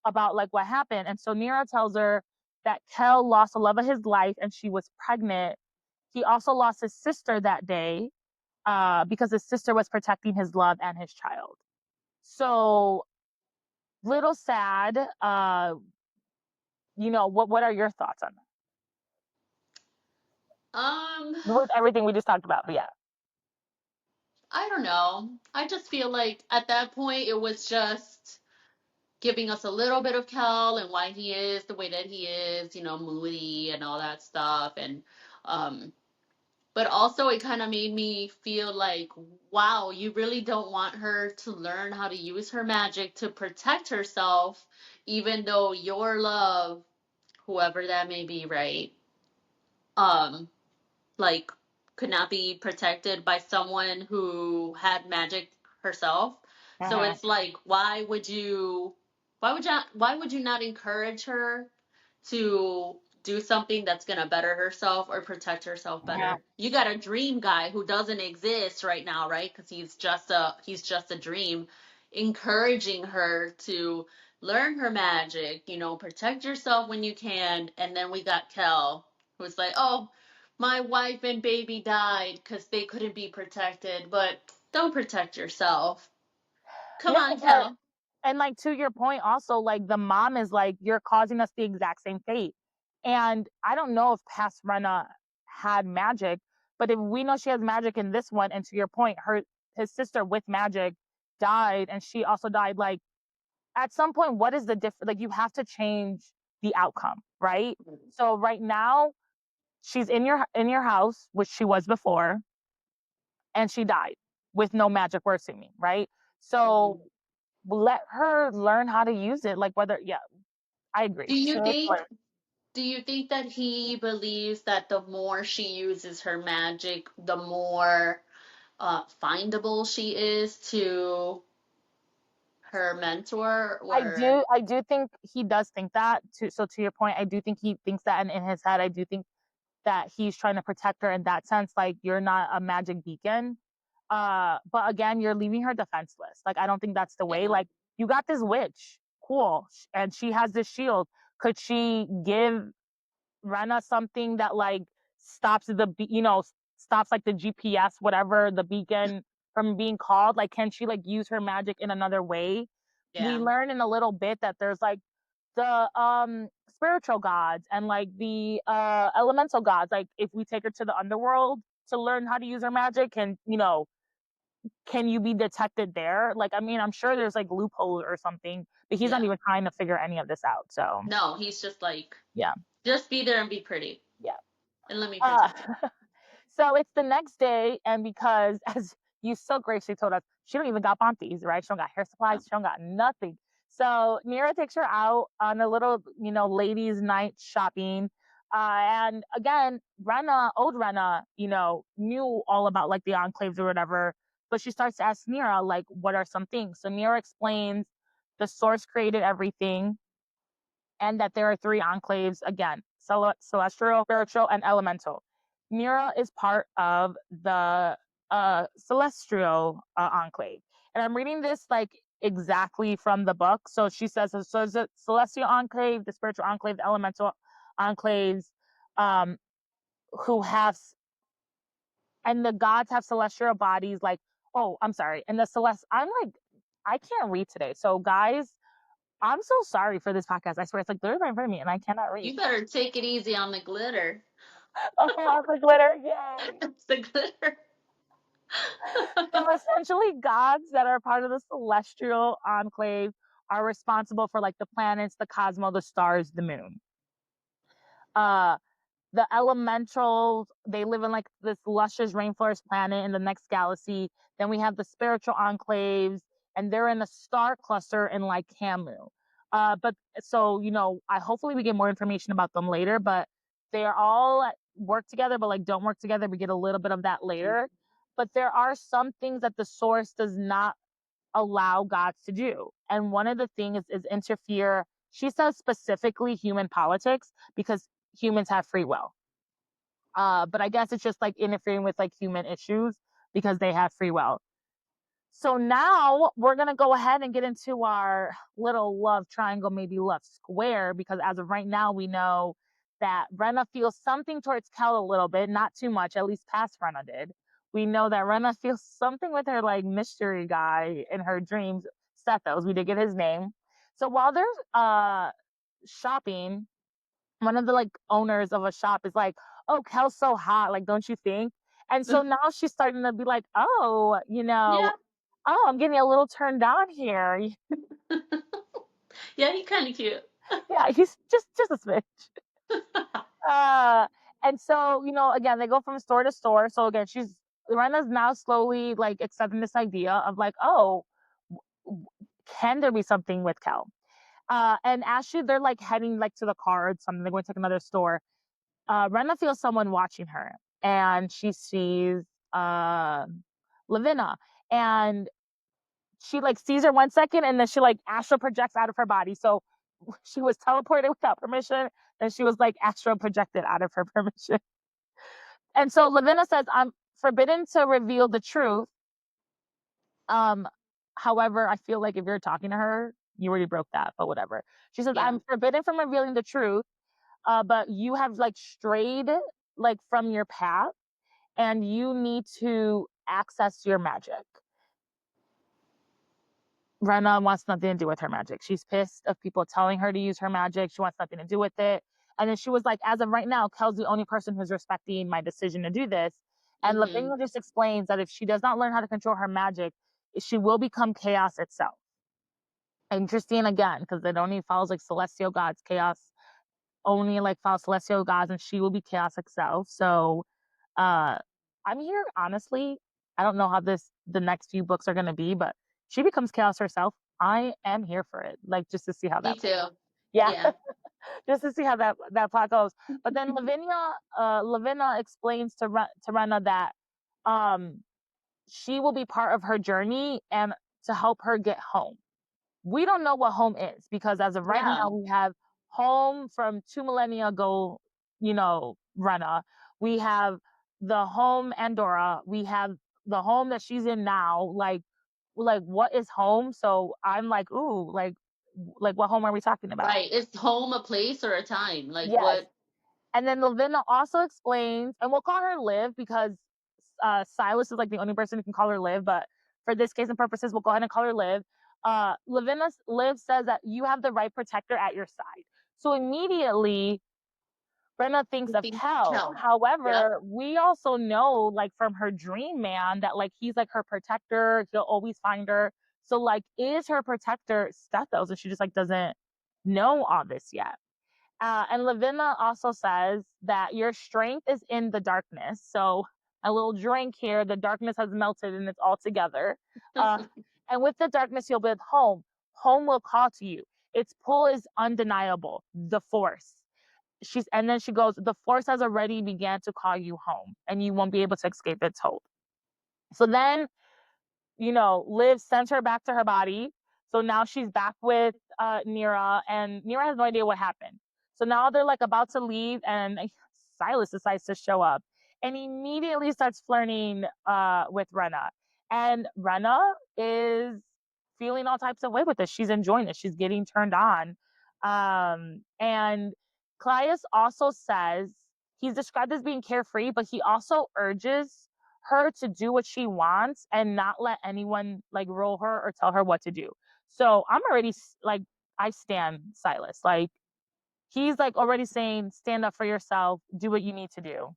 about like what happened? And so Nira tells her that Kel lost the love of his life and she was pregnant. He also lost his sister that day because his sister was protecting his love and his child. So little sad. What are your thoughts on Um, that? With everything we just talked about? But yeah. I don't know. I just feel like at that point it was just giving us a little bit of Cal and why he is the way that he is, moody and all that stuff. And um but also it kind of made me feel like, wow, you really don't want her to learn how to use her magic to protect herself, even though your love, whoever that may be, right? Um, like could not be protected by someone who had magic herself. So Uh-huh. it's like, why would you not encourage her to do something that's gonna better herself or protect herself Yeah. better? You got a dream guy who doesn't exist right now, right? Because he's just a dream, encouraging her to learn her magic, protect yourself when you can. And then we got Kel, who's like, oh, my wife and baby died because they couldn't be protected, but don't protect yourself. Come No, on, but Kel. and like to your point also, like the mom is like, you're causing us the exact same fate. And I don't know if past Rena had magic, but if we know she has magic in this one, and to your point, his sister with magic died, and she also died, like, at some point, what is the difference? Like, you have to change the outcome, right? So right now, she's in your house, which she was before, and she died with no magic, we're assuming, right? So Mhm. let her learn how to use it. Like, whether, yeah, I agree. Do you So think do you think that he believes that the more she uses her magic, the more findable she is to her mentor? Or I do think he does think that. To your point, I do think he thinks that, and in his head, I do think that he's trying to protect her in that sense. Like, you're not a magic beacon. But again, you're leaving her defenseless. Like, I don't think that's the way. yeah, Like, you got this witch, cool, and she has this shield. Could she give Rena something that, like, stops stops, like, the GPS, whatever, the beacon, from being called? Like, can she, like, use her magic in another way? We yeah, learn in a little bit that there's, like, the spiritual gods and, like, the elemental gods. Like, if we take her to the underworld to learn how to use her magic, can you be detected there? Like, I mean, I'm sure there's, like, loopholes or something, but he's not yeah. even trying to figure any of this out. So No, he's just like, yeah, just be there and be pretty, yeah. and let me Uh, protect you. so it's the next day, and because as you so graciously told us, she don't even got panties, right? She don't got hair supplies. She don't got nothing. So Mira takes her out on a little, ladies' night shopping. And again, old Rena, knew all about, like, the enclaves or whatever, but she starts to ask Mira, like, what are some things? So Mira explains the source created everything, and that there are three enclaves again: celestial, spiritual, and elemental. Mira is part of the celestial enclave. And I'm reading this, like, exactly from the book. So she says, so the celestial enclave, the spiritual enclave, the elemental enclaves, um, who have, and the gods have celestial bodies, like, oh, I'm sorry. And the celest, I'm like, I can't read today. So, guys, I'm so sorry for this podcast. I swear, it's like literally right in front of me, and I cannot read. You better take it easy on the glitter. Oh, the glitter, yay! It's the glitter. So essentially, gods that are part of the celestial enclave are responsible for, like, the planets, the cosmos, the stars, the moon. Uh, the elementals, they live in, like, this luscious rainforest planet in the next galaxy. Then we have the spiritual enclaves, and they're in a star cluster in, like, Camu. But so, I hopefully we get more information about them later, but they are all work together, but, like, don't work together. We get a little bit of that later. But there are some things that the source does not allow gods to do. And one of the things is interfere. She says specifically human politics, because humans have free will. But I guess it's just, like, interfering with, like, human issues because they have free will. So now we're gonna go ahead and get into our little love triangle, maybe love square, because as of right now, we know that Rena feels something towards Kel a little bit, not too much, at least past Rena did. We know that Rena feels something with her, like, mystery guy in her dreams, Sethos. We did get his name. So while they're shopping, one of the, like, owners of a shop is like, "Oh, Kel's so hot, like, don't you think?" And so now she's starting to be like, "Oh, Yeah, oh, I'm getting a little turned on here." yeah, he's kind of cute. Yeah, he's just a smidge. Uh, and so, again, they go from store to store. So again, Rena's now slowly, like, accepting this idea of, like, oh, can there be something with Kel? And actually, they're, like, heading, like, to the car or something. They're going to take another store. Rena feels someone watching her, and she sees uh, Lavinia, and she, like, sees her 1 second, and then she, like, astral projects out of her body. So she was teleported without permission, then she was, like, astral projected out of her permission. And so Lavinia says, "I'm forbidden to reveal the truth. Um, however, I feel like if you're talking to her, you already broke that, but whatever." She says, Yeah. "I'm forbidden from revealing the truth, but you have, like, strayed, like, from your path, and you need to access your magic." Rena wants nothing to do with her magic. She's pissed of people telling her to use her magic. She wants nothing to do with it. And then she was like, as of right now, Kel's the only person who's respecting my decision to do this. And Mm-hmm. Lavinia just explains that if she does not learn how to control her magic, she will become chaos itself. Interesting again, because it only follows like celestial gods, chaos only like follows celestial gods, and she will be chaos itself. So uh I'm here honestly. I don't know how the next few books are gonna be, but she becomes chaos herself. I am here for it. Like just to see how Me that too. yeah, Yeah. just to see how that plot goes. But then Lavinia explains to Rena that um she will be part of her journey and to help her get home. We don't know what home is because as of right Yeah. now we have home from 2 millennia ago, Rena. We have the home Andorra. We have the home that she's in now. Like what is home? So I'm like, ooh, like what home are we talking about? Right. Is home a place or a time? Like Yes. what? And then Lavinia also explains, and we'll call her Liv because Silas is like the only person who can call her Liv, but for this case and purposes, we'll go ahead and call her Liv. Liv says that you have the right protector at your side. So immediately, Brenna thinks I of think Kel. Kel. Yep. However, we also know, like from her dream man, that like he's like her protector. He'll always find her. So like, is her protector Stethos, and she just like doesn't know all this yet. And Lavinia also says that your strength is in the darkness. So a little drink here. The darkness has melted and it's all together. Uh, and with the darkness, you'll be at home. Home will call to you. Its pull is undeniable. The force. And then she goes, the force has already began to call you home, and you won't be able to escape its hold. So then Liv sends her back to her body. So now she's back with Nira, and Nira has no idea what happened. So now they're like about to leave, and Silas decides to show up and immediately starts flirting with Rena. And Rena is feeling all types of way with this. She's enjoying this. She's getting turned on. And Claudius also says he's described as being carefree, but he also urges her to do what she wants and not let anyone like roll her or tell her what to do. So I'm already like, I stand Silas. Like he's like already saying, stand up for yourself, do what you need to do.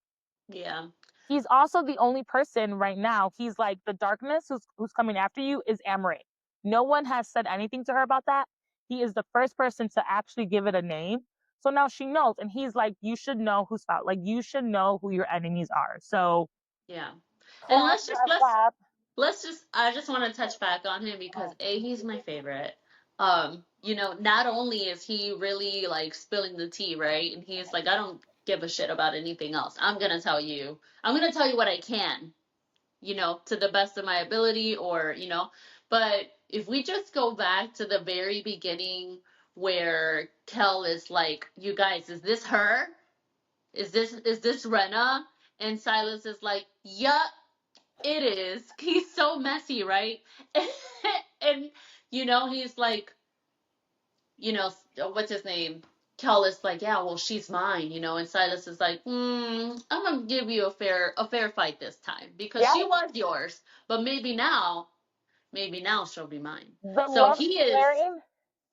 Yeah. He's also the only person right now. He's like the darkness who's coming after you is Amaray. No one has said anything to her about that. He is the first person to actually give it a name. So now she knows, and he's like, you should know who's out. Like you should know who your enemies are. So Yeah. And clap, clap, clap. let's just I just want to touch back on him because A, he's my favorite. Not only is he really like spilling the tea, right? And he's like, I don't give a shit about anything else. I'm gonna tell you what I can, to the best of my ability but if we just go back to the very beginning where Kel is like, you guys, is this her? Is this Rena? And Silas is like, yup, it is. He's so messy, right? And he's like, what's his name? Kel is like, yeah, well, she's mine, and Silas is like, I'm gonna give you a fair fight this time because Yeah, she was yours, but maybe now she'll be mine. the So love squaring.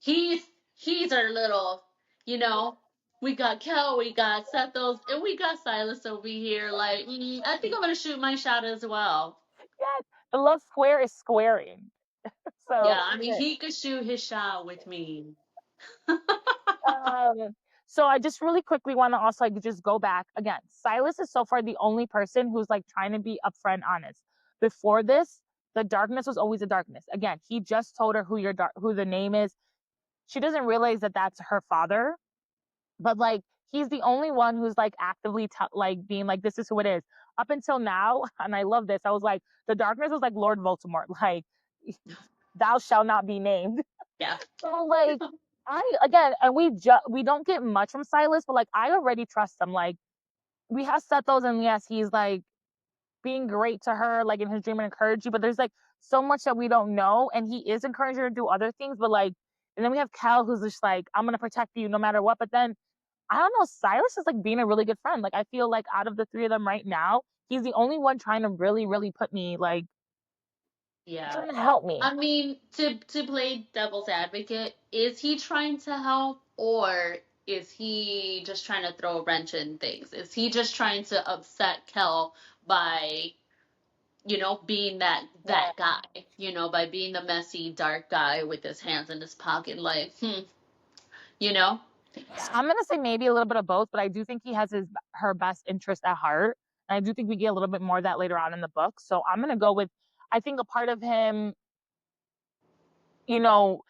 he's he's our little, you know, we got Kel, we got Sethos, and we got Silas over here. Like, I think I'm gonna shoot my shot as well. Yes, the love square is squaring. Yeah, So I mean, he could shoot his shot with me. um so I just really quickly want to also like just go back again. Silas is so far the only person who's like trying to be upfront honest. Before this, the darkness was always the darkness. Again, he just told her who the name is. She doesn't realize that that's her father, but like he's the only one who's like actively like being like this is who it is. Up until now, and I love this. I was like the darkness was like Lord Voldemort, like thou shall not be named. Yeah. So like I again, and we don't get much from Silas, but like I already trust him. Like we have Sethos, and yes, he's like being great to her, like in his dream and encourage you. But there's like so much that we don't know, and he is encouraging her to do other things. But like, and then we have Cal, who's just like, I'm gonna protect you no matter what. But then I don't know, Silas is like being a really good friend. Like I feel like out of the three of them right now, he's the only one trying to really, really put me like Yeah. trying to help me. I mean, to play devil's advocate, is he trying to help or is he just trying to throw a wrench in things? Is he just trying to upset Kel by being that Yeah. guy, by being the messy, dark guy with his hands in his pocket, like, you know? I'm gonna say maybe a little bit of both, but I do think he has her best interest at heart. And I do think we get a little bit more of that later on in the book. So I'm gonna go with I think a part of him, you know,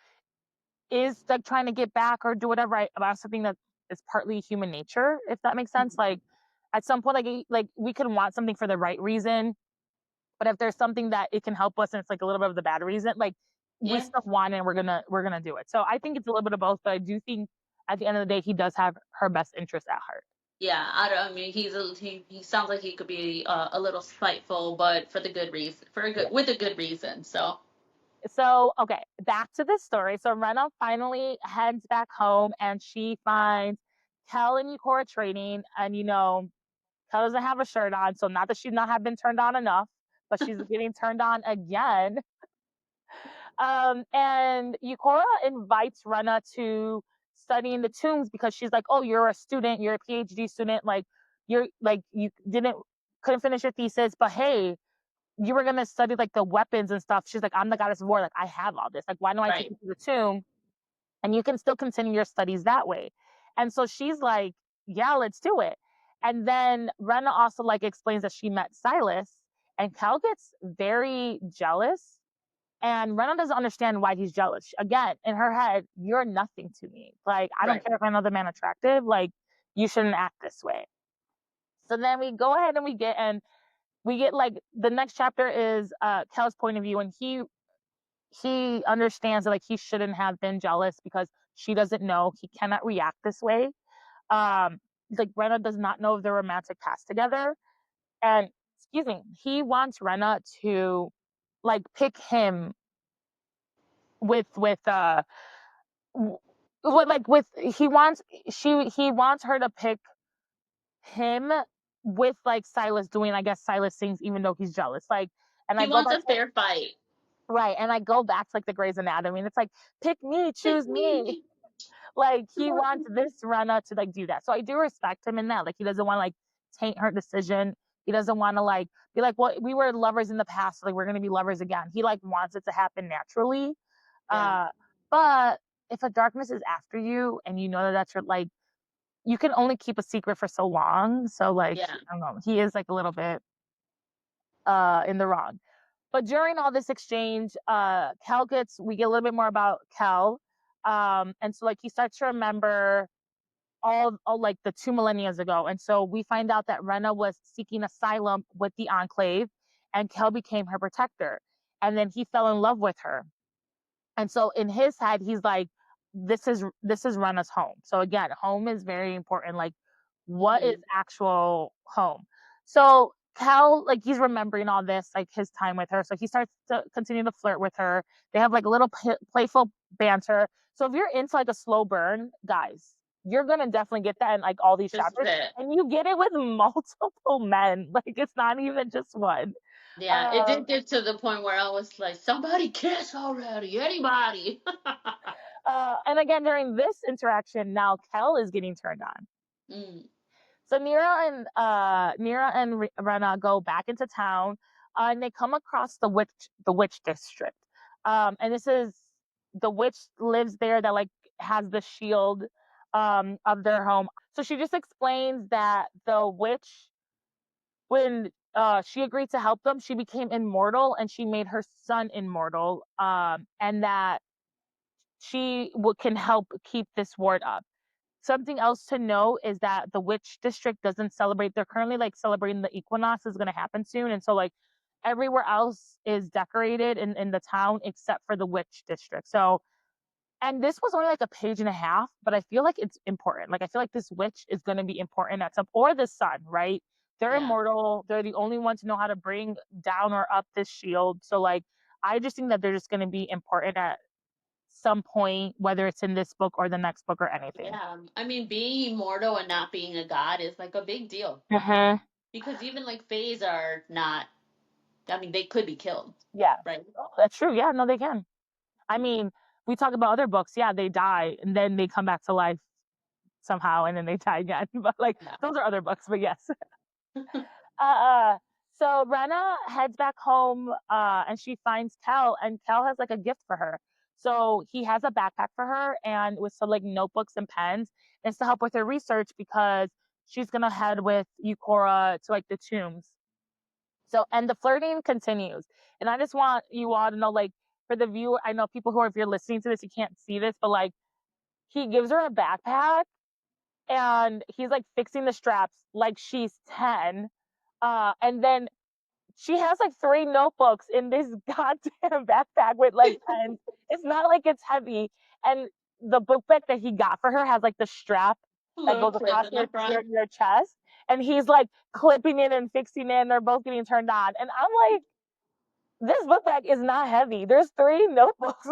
is like trying to get back or do whatever about something that is partly human nature, if that makes sense. Like at some point, like we can want something for the right reason, but if there's something that it can help us and it's like a little bit of the bad reason, like we Yeah. still want it and we're gonna do it. So I think it's a little bit of both, but I do think at the end of the day he does have her best interest at heart. Yeah, I mean, he sounds like he could be a little spiteful, but for the good reason, Yeah. with a good reason. So So okay, back to the story. So Rena finally heads back home and she finds Kel and Yukora training, and Kel doesn't have a shirt on, so not that she's not have been turned on enough, but she's getting turned on again. And Yukora invites Rena to study in the tombs because she's like, "Oh, you're a student, you're a PhD student, like you're like you didn't couldn't finish your thesis, but hey, you were gonna study like the weapons and stuff." She's like, "I'm the goddess of war, like I have all this. Like, why don't I take right, you to the tomb and you can still continue your studies that way?" And so she's like, "Yeah, let's do it." And then Rena also like explains that she met Silas, and Cal gets very jealous, and Rena doesn't understand why he's jealous. Again, in her head, you're nothing to me. Like, I don't right. care if I know the man attractive. Like, you shouldn't act this way. So then we go ahead and we get like the next chapter is Kel's point of view, and he understands that like he shouldn't have been jealous because she doesn't know he cannot react this way. Um, like Rena does not know of their romantic past together, and excuse me, he wants Rena to like pick him with what like with he wants her to pick him with like Silas doing I guess Silas things even though he's jealous like and He I go wants back a to fair fight. right and I go back to like the Grey's Anatomy and it's like pick me Pick choose me me. like he wants this runner to like do that so I do respect him in that like he doesn't want to like taint her decision he doesn't want to like be like well we were lovers in the past so, like we're gonna be lovers again he like wants it to happen naturally Yeah, uh but if a darkness is after you and you know that that's your like you can only keep a secret for so long. So like yeah. I don't know, he is like a little bit in the wrong. But during all this exchange, we get a little bit more about Kel. And so like he starts to remember all like the 2 millennia ago. And so we find out that Rena was seeking asylum with the Enclave and Kel became her protector. And then he fell in love with her. And so in his head, he's like, this is Rena's home. So again, home is very important. Like, what is Hmm. actual home? So Cal, like, he's remembering all this, like his time with her. So he starts to continue to flirt with her. They have like a little playful banter. So if you're into like a slow burn, guys, you're gonna definitely get that in like all these This is chapters, it. and you get it with multiple men. Like it's not even just one. Yeah, it Um, did get to the point where I was like, somebody kiss already, anybody. and again, during this interaction, now Kel is getting turned on. Mm. So Nira and Rena go back into town, and they come across the witch district. And this is the witch lives there that like has the shield of their home. So she just explains that the witch, when she agreed to help them, she became immortal and she made her son immortal. And that can help keep this ward up. Something else to know is that the witch district doesn't celebrate. They're currently like celebrating the equinox is going to happen soon. And so like everywhere else is decorated in the town except for the witch district. So, and this was only like a page and a half, but I feel like it's important. Like I feel like this witch is going to be important at some, or the sun, right? They're Yeah. immortal. They're the only ones to know how to bring down or up this shield. So like, I just think that they're just going to be important at some point, whether it's in this book or the next book or anything. Yeah. I mean, being immortal and not being a god is like a big deal. Mm-hmm. Because even like fays are not, I mean, they could be killed, Yeah. right? Oh, that's true. Yeah, no, they can. I mean, we talk about other books. Yeah, they die and then they come back to life somehow and then they die again. But like Yeah. those are other books. But yes. Uh, So Rena heads back home, and she finds Kel, and Kel has like a gift for her. So he has a backpack for her, and with some like notebooks and pens, and it's to help with her research because she's gonna head with Yukora to like the tombs. So, and the flirting continues. And I just want you all to know, like, for the viewer, I know people who are, if you're listening to this, you can't see this, but like, he gives her a backpack and he's like fixing the straps like she's 10. And then she has like three notebooks in this goddamn backpack with like pens. It's not like it's heavy. And the book bag that he got for her has like the strap A that little goes clip across in the front. your chest. And he's like clipping it and fixing it, and they're both getting turned on. And I'm like, this book bag is not heavy. There's three notebooks.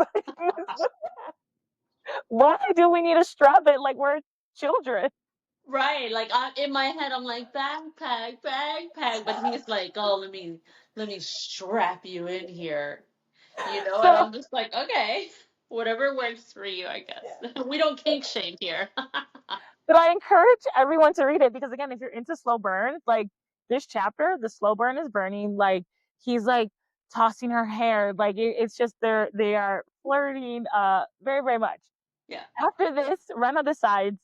Why do we need to strap it like we're children? Right, like in my head, I'm like backpack, backpack, but he's like, oh, let me strap you in here, and So, I'm just like, okay, whatever works for you, I guess. We don't kink shame here. but I encourage everyone to read it because, again, if you're into slow burn, like this chapter, the slow burn is burning. Like he's like tossing her hair. Like it's just they are flirting very, very much. Yeah. After this, Rena decides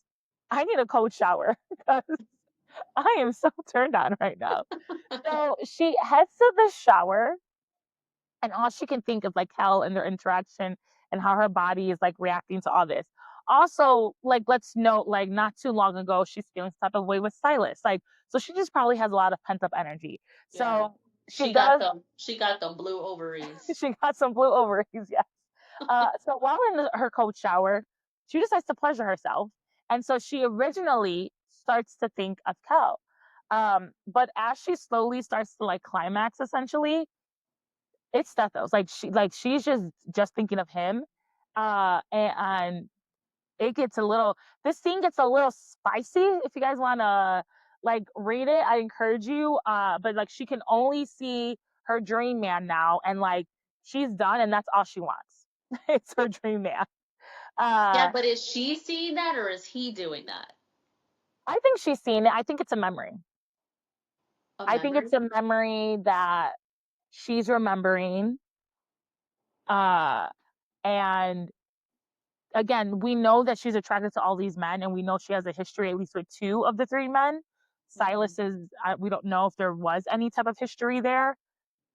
I need a cold shower because I am so turned on right now. So she heads to the shower, and all she can think is like hell and their interaction and how her body is like reacting to all this. Also, like let's note, like not too long ago, she's feeling some type of way with Silas. Like, so she just probably has a lot of pent up energy. Yeah. So she does. She got them blue ovaries. She got some blue ovaries, yes. So while in her cold shower, she decides to pleasure herself, and so she originally starts to think of Kel. But as she slowly starts to like climax, essentially, it's Stethos. Like she's just thinking of him. And it gets a little this scene gets a little spicy. If you guys wanna like read it, I encourage you. But like she can only see her dream man now, and like she's done and that's all she wants. It's her dream man. Yeah, Uh but is she seeing that or is he doing that? I think she's seen it. I think it's a memory. A I think it's memory? a memory that she's remembering. Uh and again, we know that she's attracted to all these men, and we know she has a history at least with two of the three men. Hmm. Silas is, we don't know if there was any type of history there,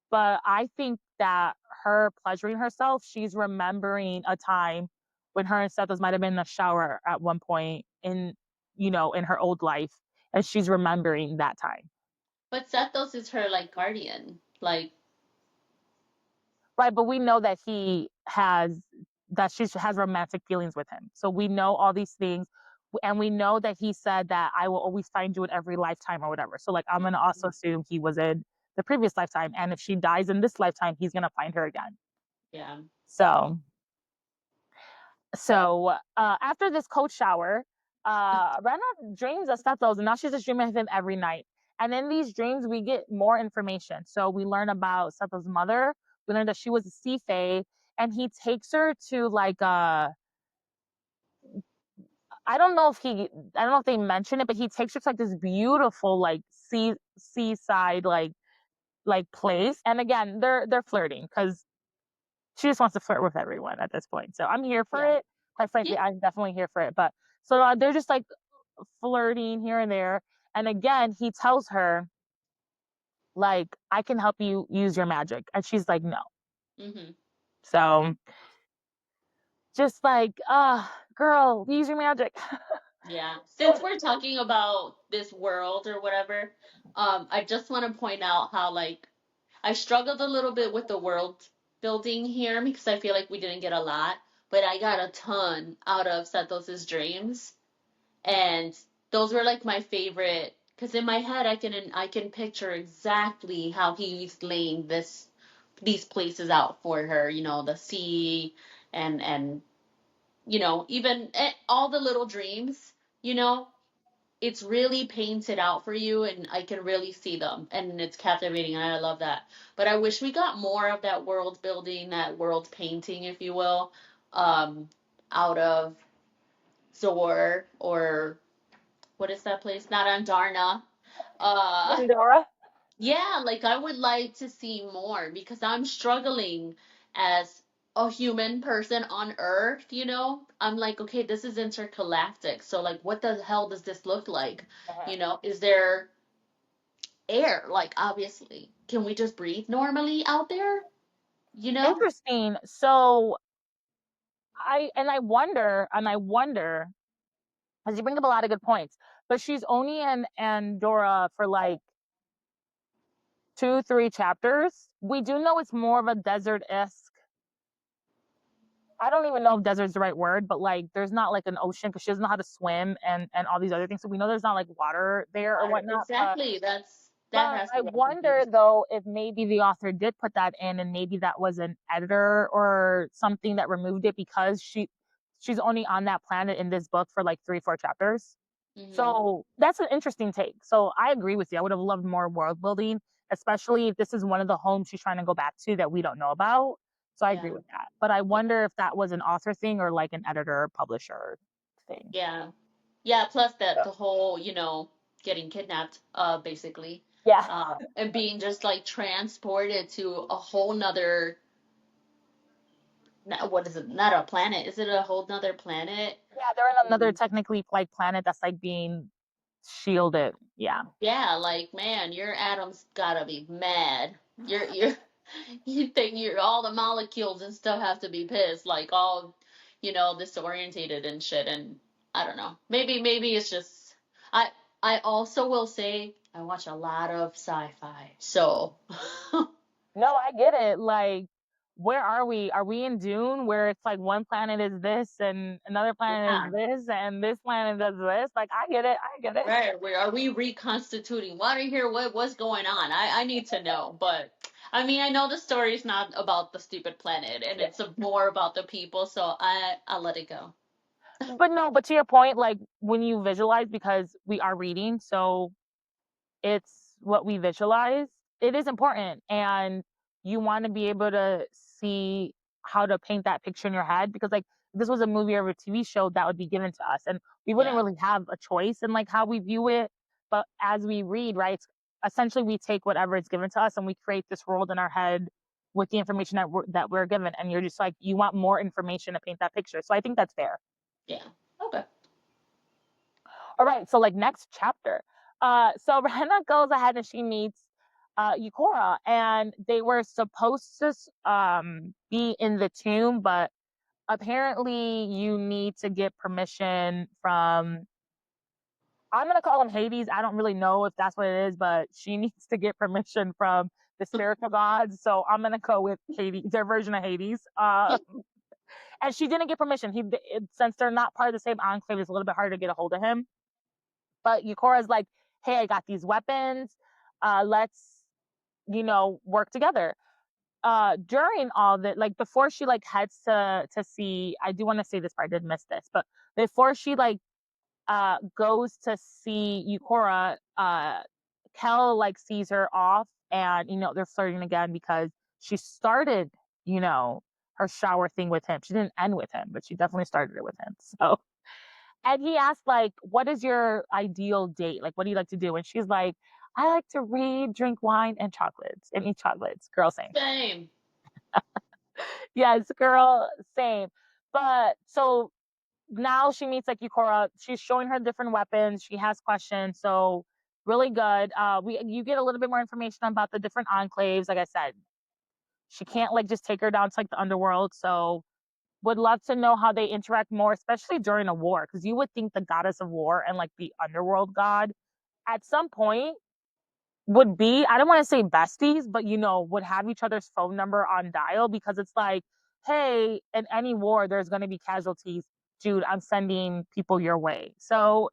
but I think that her pleasuring herself, she's remembering a time when her and Sethos might have been in the shower at one point in her old life, and she's remembering that time. But Sethos is her like guardian. Like, Right, but we know that she has romantic feelings with him. So we know all these things, and we know that he said that I will always find you in every lifetime or whatever. So like I'm gonna also assume he was in the previous lifetime, and if she dies in this lifetime, he's gonna find her again. yeah. So after this cold shower, Rena dreams of Stethos, and now she's just dreaming of him every night. And in these dreams, we get more information. So we learn about Stethos' mother. We learn that she was a sea fae, and he takes her to like I don't know if they mention it, but he takes her to like this beautiful like seaside like place. And again, they're flirting because she just wants to flirt with everyone at this point. So I'm here for Yeah. it. Quite frankly, Yeah. I'm definitely here for it. But so they're just like flirting here and there. And again, he tells her like, "I can help you use your magic," and she's like, "No." Hmm. So just like, girl, use your magic. Yeah. So Since we're talking about this world or whatever, I just want to point out how like I struggled a little bit with the world building here because I feel like we didn't get a lot, but I got a ton out of Sethos's dreams, and those were like my favorite because in my head I can picture exactly how he's laying these places out for her, the sea and even all the little dreams, you know, it's really painted out for you and I can really see them and it's captivating and I love that. But I wish we got more of that world building, that world painting, if you will, um, out of Zor or what is that place? Not on Darna. Uh, Pandora. Yeah, like I would like to see more because I'm struggling as a human person on Earth, you know? I'm like, okay, this is intergalactic. So like what the hell does this look like? Uh-huh. You know, is there air? Like obviously. Can we just breathe normally out there? You know? Interesting. So I wonder, because you bring up a lot of good points, but she's only in Andorra for like 2, 3 chapters. We do know it's more of a desert-esque. I don't even know if desert's the right word, but like there's not like an ocean because she doesn't know how to swim and all these other things. So we know there's not like water there or Water. whatnot. Exactly. That But has I me wonder confused. though if maybe the author did put that in and maybe that was an editor or something that removed it because she's only on that planet in this book for like 3, 4 chapters. Hmm. So that's an interesting take. So I agree with you. I would have loved more world building, especially if this is one of the homes she's trying to go back to that we don't know about. So I agree Yeah. with that. But I Yeah. wonder if that was an author thing or like an editor publisher thing. Yeah. Yeah, plus that Yeah. the whole, you know, getting kidnapped, basically, Yeah. and being just like transported to a whole nother, what is it? Not a planet. Is it a whole nother planet? Yeah, they're in another Um, technically like planet that's like being shielded. Yeah. yeah, like man, your atoms gotta be mad. You're you think you're all the molecules and stuff have to be pissed, like all, you know, disorientated and shit. And I don't know. Maybe it's just I I also will say I watch a lot of sci-fi. So No, I get it. Like, where are we? Are we in Dune where it's like one planet is this and another planet is yeah, this and this planet does this? Like, I get it. I get it. right. Where are we reconstituting? Want to hear what's going on? I need to know. But I mean, I know the story is not about the stupid planet and Yeah. it's more about the people. So I'll let it go. But no, but to your point, like when you visualize, because we are reading, so it's what we visualize. It is important, and you want to be able to see how to paint that picture in your head because, like, if this was a movie or a TV show that would be given to us, and we wouldn't Yeah, really have a choice in like how we view it. But as we read, right, essentially we take whatever is given to us and we create this world in our head with the information that we're given. And you're just like you want more information to paint that picture. So I think that's fair. yeah. Okay. All right, so like next chapter. So Rena goes ahead and she meets Yukora, and they were supposed to be in the tomb, but apparently you need to get permission from. I'm gonna call him Hades. I don't really know if that's what it is, but she needs to get permission from the spiritual gods. So I'm gonna go with Hades, their version of Hades. Yeah. And she didn't get permission. Since they're not part of the same enclave, it's a little bit harder to get a hold of him. But Yukora's like, hey, I got these weapons. Let's, work together. During all that, like before she like heads to see, I do want to say this part, I did miss this, but before she like goes to see Yukora, Kel like sees her off and they're flirting again because she started, you know, her shower thing with him. She didn't end with him, but she definitely started it with him. So and he asked, like, what is your ideal date? Like, what do you like to do? And she's like, I like to read, drink wine, and chocolates, and eat chocolates. Girl, same. Same. Yes, girl, same. But so now she meets like Yukora. She's showing her different weapons. She has questions. So really good. You get a little bit more information about the different enclaves. Like I said, she can't like just take her down to like the underworld. So would love to know how they interact more, especially during a war, because you would think the goddess of war and like the underworld god at some point would be, I don't want to say besties, but would have each other's phone number on dial because it's like, hey, in any war, there's going to be casualties. Dude, I'm sending people your way. So,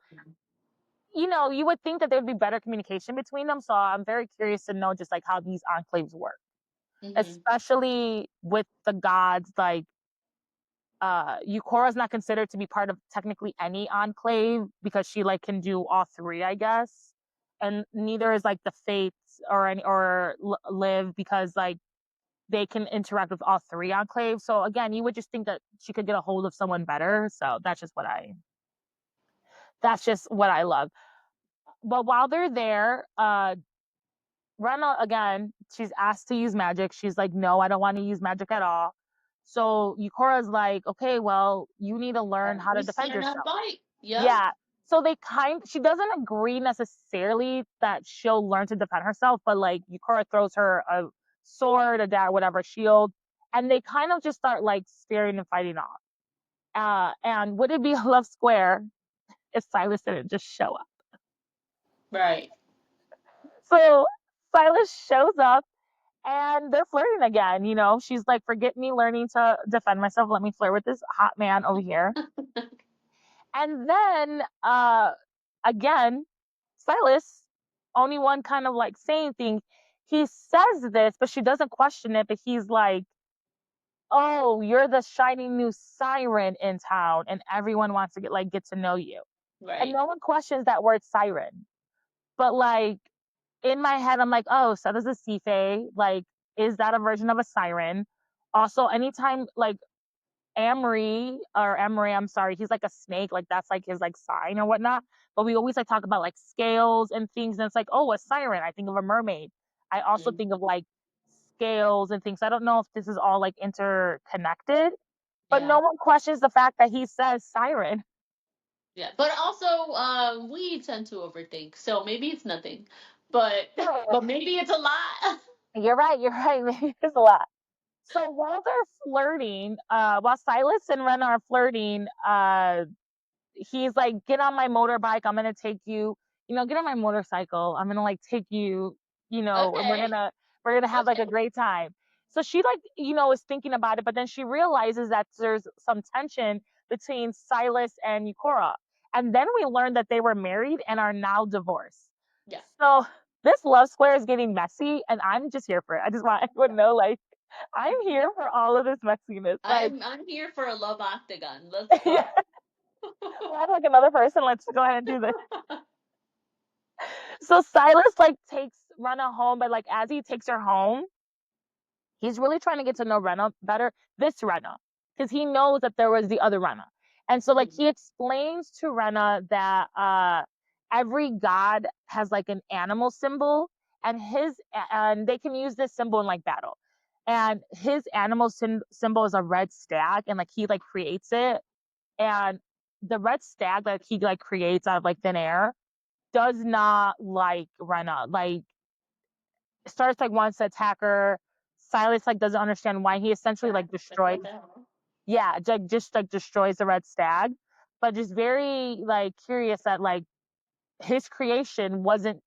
you would think that there'd be better communication between them. So I'm very curious to know just like how these enclaves work, Hmm. especially with the gods like Yukora is not considered to be part of technically any enclave because she like can do all three, I guess. And neither is like the Fates or Live because like they can interact with all three enclaves. So again, you would just think that she could get a hold of someone better. So that's just what I love. But while they're there, Rena again, she's asked to use magic. She's like, no, I don't want to use magic at all. So Yukora's like, okay, well, you need to learn how to We defend learn how to yourself. fight. Yep. Yeah. So she doesn't agree necessarily that she'll learn to defend herself, but like Yukora throws her a sword, a dagger, whatever, shield, and they kind of just start like staring and fighting off. And would it be a love square if Silas didn't just show up? Right. So Silas shows up and they're flirting again. You know, she's like, forget me learning to defend myself. Let me flirt with this hot man over here. And then again, Silas, only one kind of like saying things. He says this, but she doesn't question it. But he's like, "Oh, you're the shining new siren in town, and everyone wants to get to know you." And Right. no one questions that word siren. But like in my head, I'm like, "Oh, so does a sea fae. Like, is that a version of a siren?" Also, anytime like Emery, I'm sorry, he's like a snake, like that's like his like sign or whatnot. But we always like talk about like scales and things, and it's like, oh, a siren. I think of a mermaid. I also Mm. think of like scales and things. I don't know if this is all like interconnected, but Yeah. no one questions the fact that he says siren. Yeah. But also, we tend to overthink, so maybe it's nothing, but but maybe it's a lot. You're right. You're right. Maybe it's a lot. So while they're flirting, while Silas and Ren are flirting, he's like, get on my motorbike. I'm gonna take you. Get on my motorcycle. I'm gonna like take you. And we're Okay. gonna have like a Okay. great time. So she like is thinking about it, but then she realizes that there's some tension between Silas and Yukora, and then we learn that they were married and are now divorced. Yeah. So this love square is getting messy, and I'm just here for it. I just want everyone to know, like, I'm here for all of this messiness. Like, I'm here for a love octagon. Let's yeah, go. add like another person. Let's go ahead and do this. So Silas like takes Rena home, but like as he takes her home, he's really trying to get to know Rena better. This Rena, because he knows that there was the other Rena, and so like Mhm. he explains to Rena that every god has like an animal symbol, and they can use this symbol in like battle. And his animal symbol is a red stag, and like he like creates it, and the red stag that he like creates out of like thin air does not like Rena. Like starts like wants to attack her. Silas like doesn't understand why he essentially like Like destroys. what the hell? Yeah, just like destroys the red stag. But just very like curious that like his creation wasn't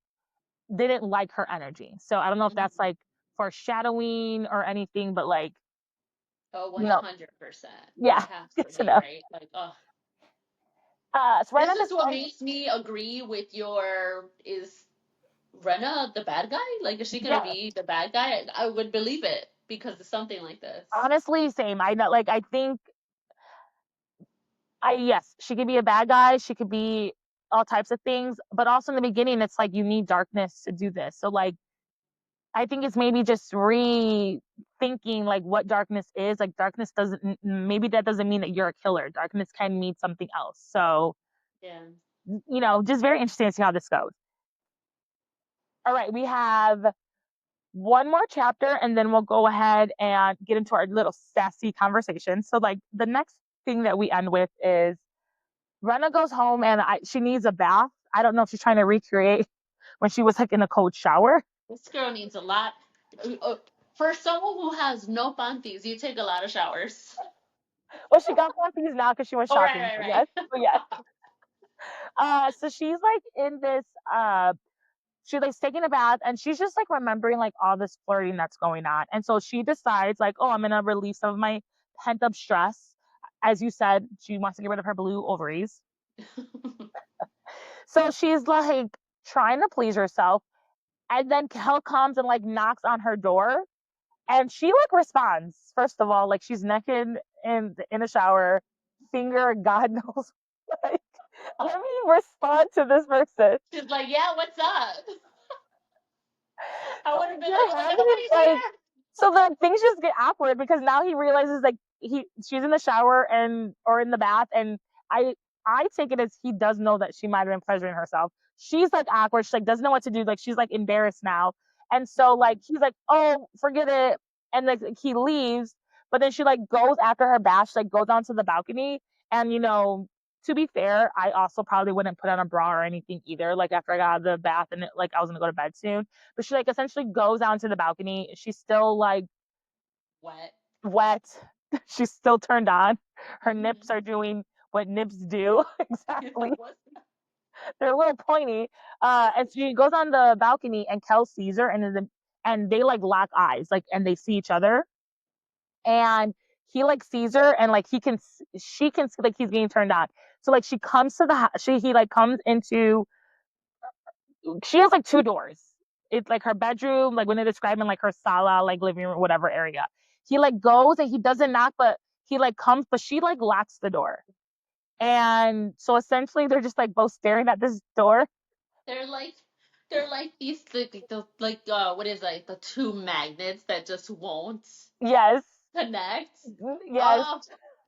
didn't like her energy. So I don't know if that's Mhm. like foreshadowing or anything, but like Oh, you know, 100%. It yeah, has good to to be, know. right? Like, oh, So this Rena is what decides, makes me agree with your, is Rena the bad guy? Like, is she gonna yeah, be the bad guy? I would believe it because of something like this. honestly, same. I know, like I think yes, she could be a bad guy. She could be all types of things. But also in the beginning, it's like you need darkness to do this. So like I think it's maybe just rethinking like what darkness is. Like darkness doesn't maybe that doesn't mean that you're a killer. Darkness can mean something else. So Yeah. just very interesting to see how this goes. All right, we have one more chapter and then we'll go ahead and get into our little sassy conversation. So like the next thing that we end with is Rena goes home and she needs a bath. I don't know if she's trying to recreate when she was like in a cold shower. This girl needs a lot. For someone who has no panties, you take a lot of showers. Well, she got one piece now because she went Oh, right, shopping. right, But yes, right. but yes. So she's like in this. She's like taking a bath and she's just like remembering like all this flirting that's going on. And so she decides like, oh, I'm gonna release some of my pent up stress. As you said, she wants to get rid of her blue ovaries. So she's like trying to please herself. And then Kel comes and like knocks on her door and she like responds. First of all, like she's naked in a shower, finger God knows. Like, I mean, respond to this person. She's like, yeah, what's up? I So would have like been like, you're oh, having nobody's like here. so the things just get awkward because now he realizes like she's in the shower and or in the bath and I I take it as he does know that she might have been pleasuring herself. She's like awkward. She like doesn't know what to do. Like she's like embarrassed now. And so like he's like, oh, forget it, and like he leaves. But then she like goes after her bath, she like goes onto the balcony, and to be fair, I also probably wouldn't put on a bra or anything either. Like after I got out of the bath and like I was gonna go to bed soon, but she like essentially goes out into the balcony. She's still like What? wet. She's still turned on. Her nips are doing what nips do exactly. What? They're a little pointy. And she goes on the balcony, and Kel sees her, and they like lock eyes, like, and they see each other, and he like sees her, and like she can see like he's getting turned on. So like she comes to the he like comes into she has like two doors. It's like her bedroom, like when they're describing like her sala, like living room, whatever area. He like goes and he doesn't knock, but he like comes, but she like locks the door. And so essentially they're just like both staring at this door. They're like they're like these like what is like the two magnets that just won't Yes. connect. Yes. Oh,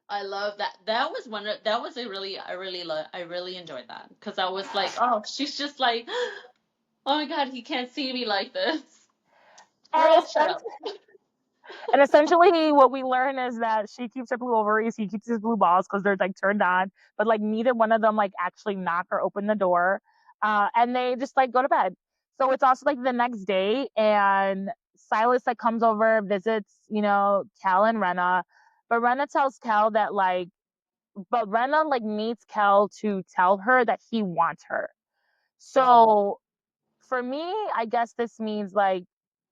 I love that. That was a really I really enjoyed that because I was like, oh, she's just like, oh my God, he can't see me like this. And Girl, shut up. essentially, and essentially, what we learn is that she keeps her blue ovaries, he keeps his blue balls because they're like turned on, but like neither one of them like actually knock or open the door, and they just like go to bed. So it's also like the next day, and Silas like comes over, visits, Cal and Renna, but Renna tells Cal that like, but Renna like needs Cal to tell her that he wants her. Mhm. So for me, I guess this means like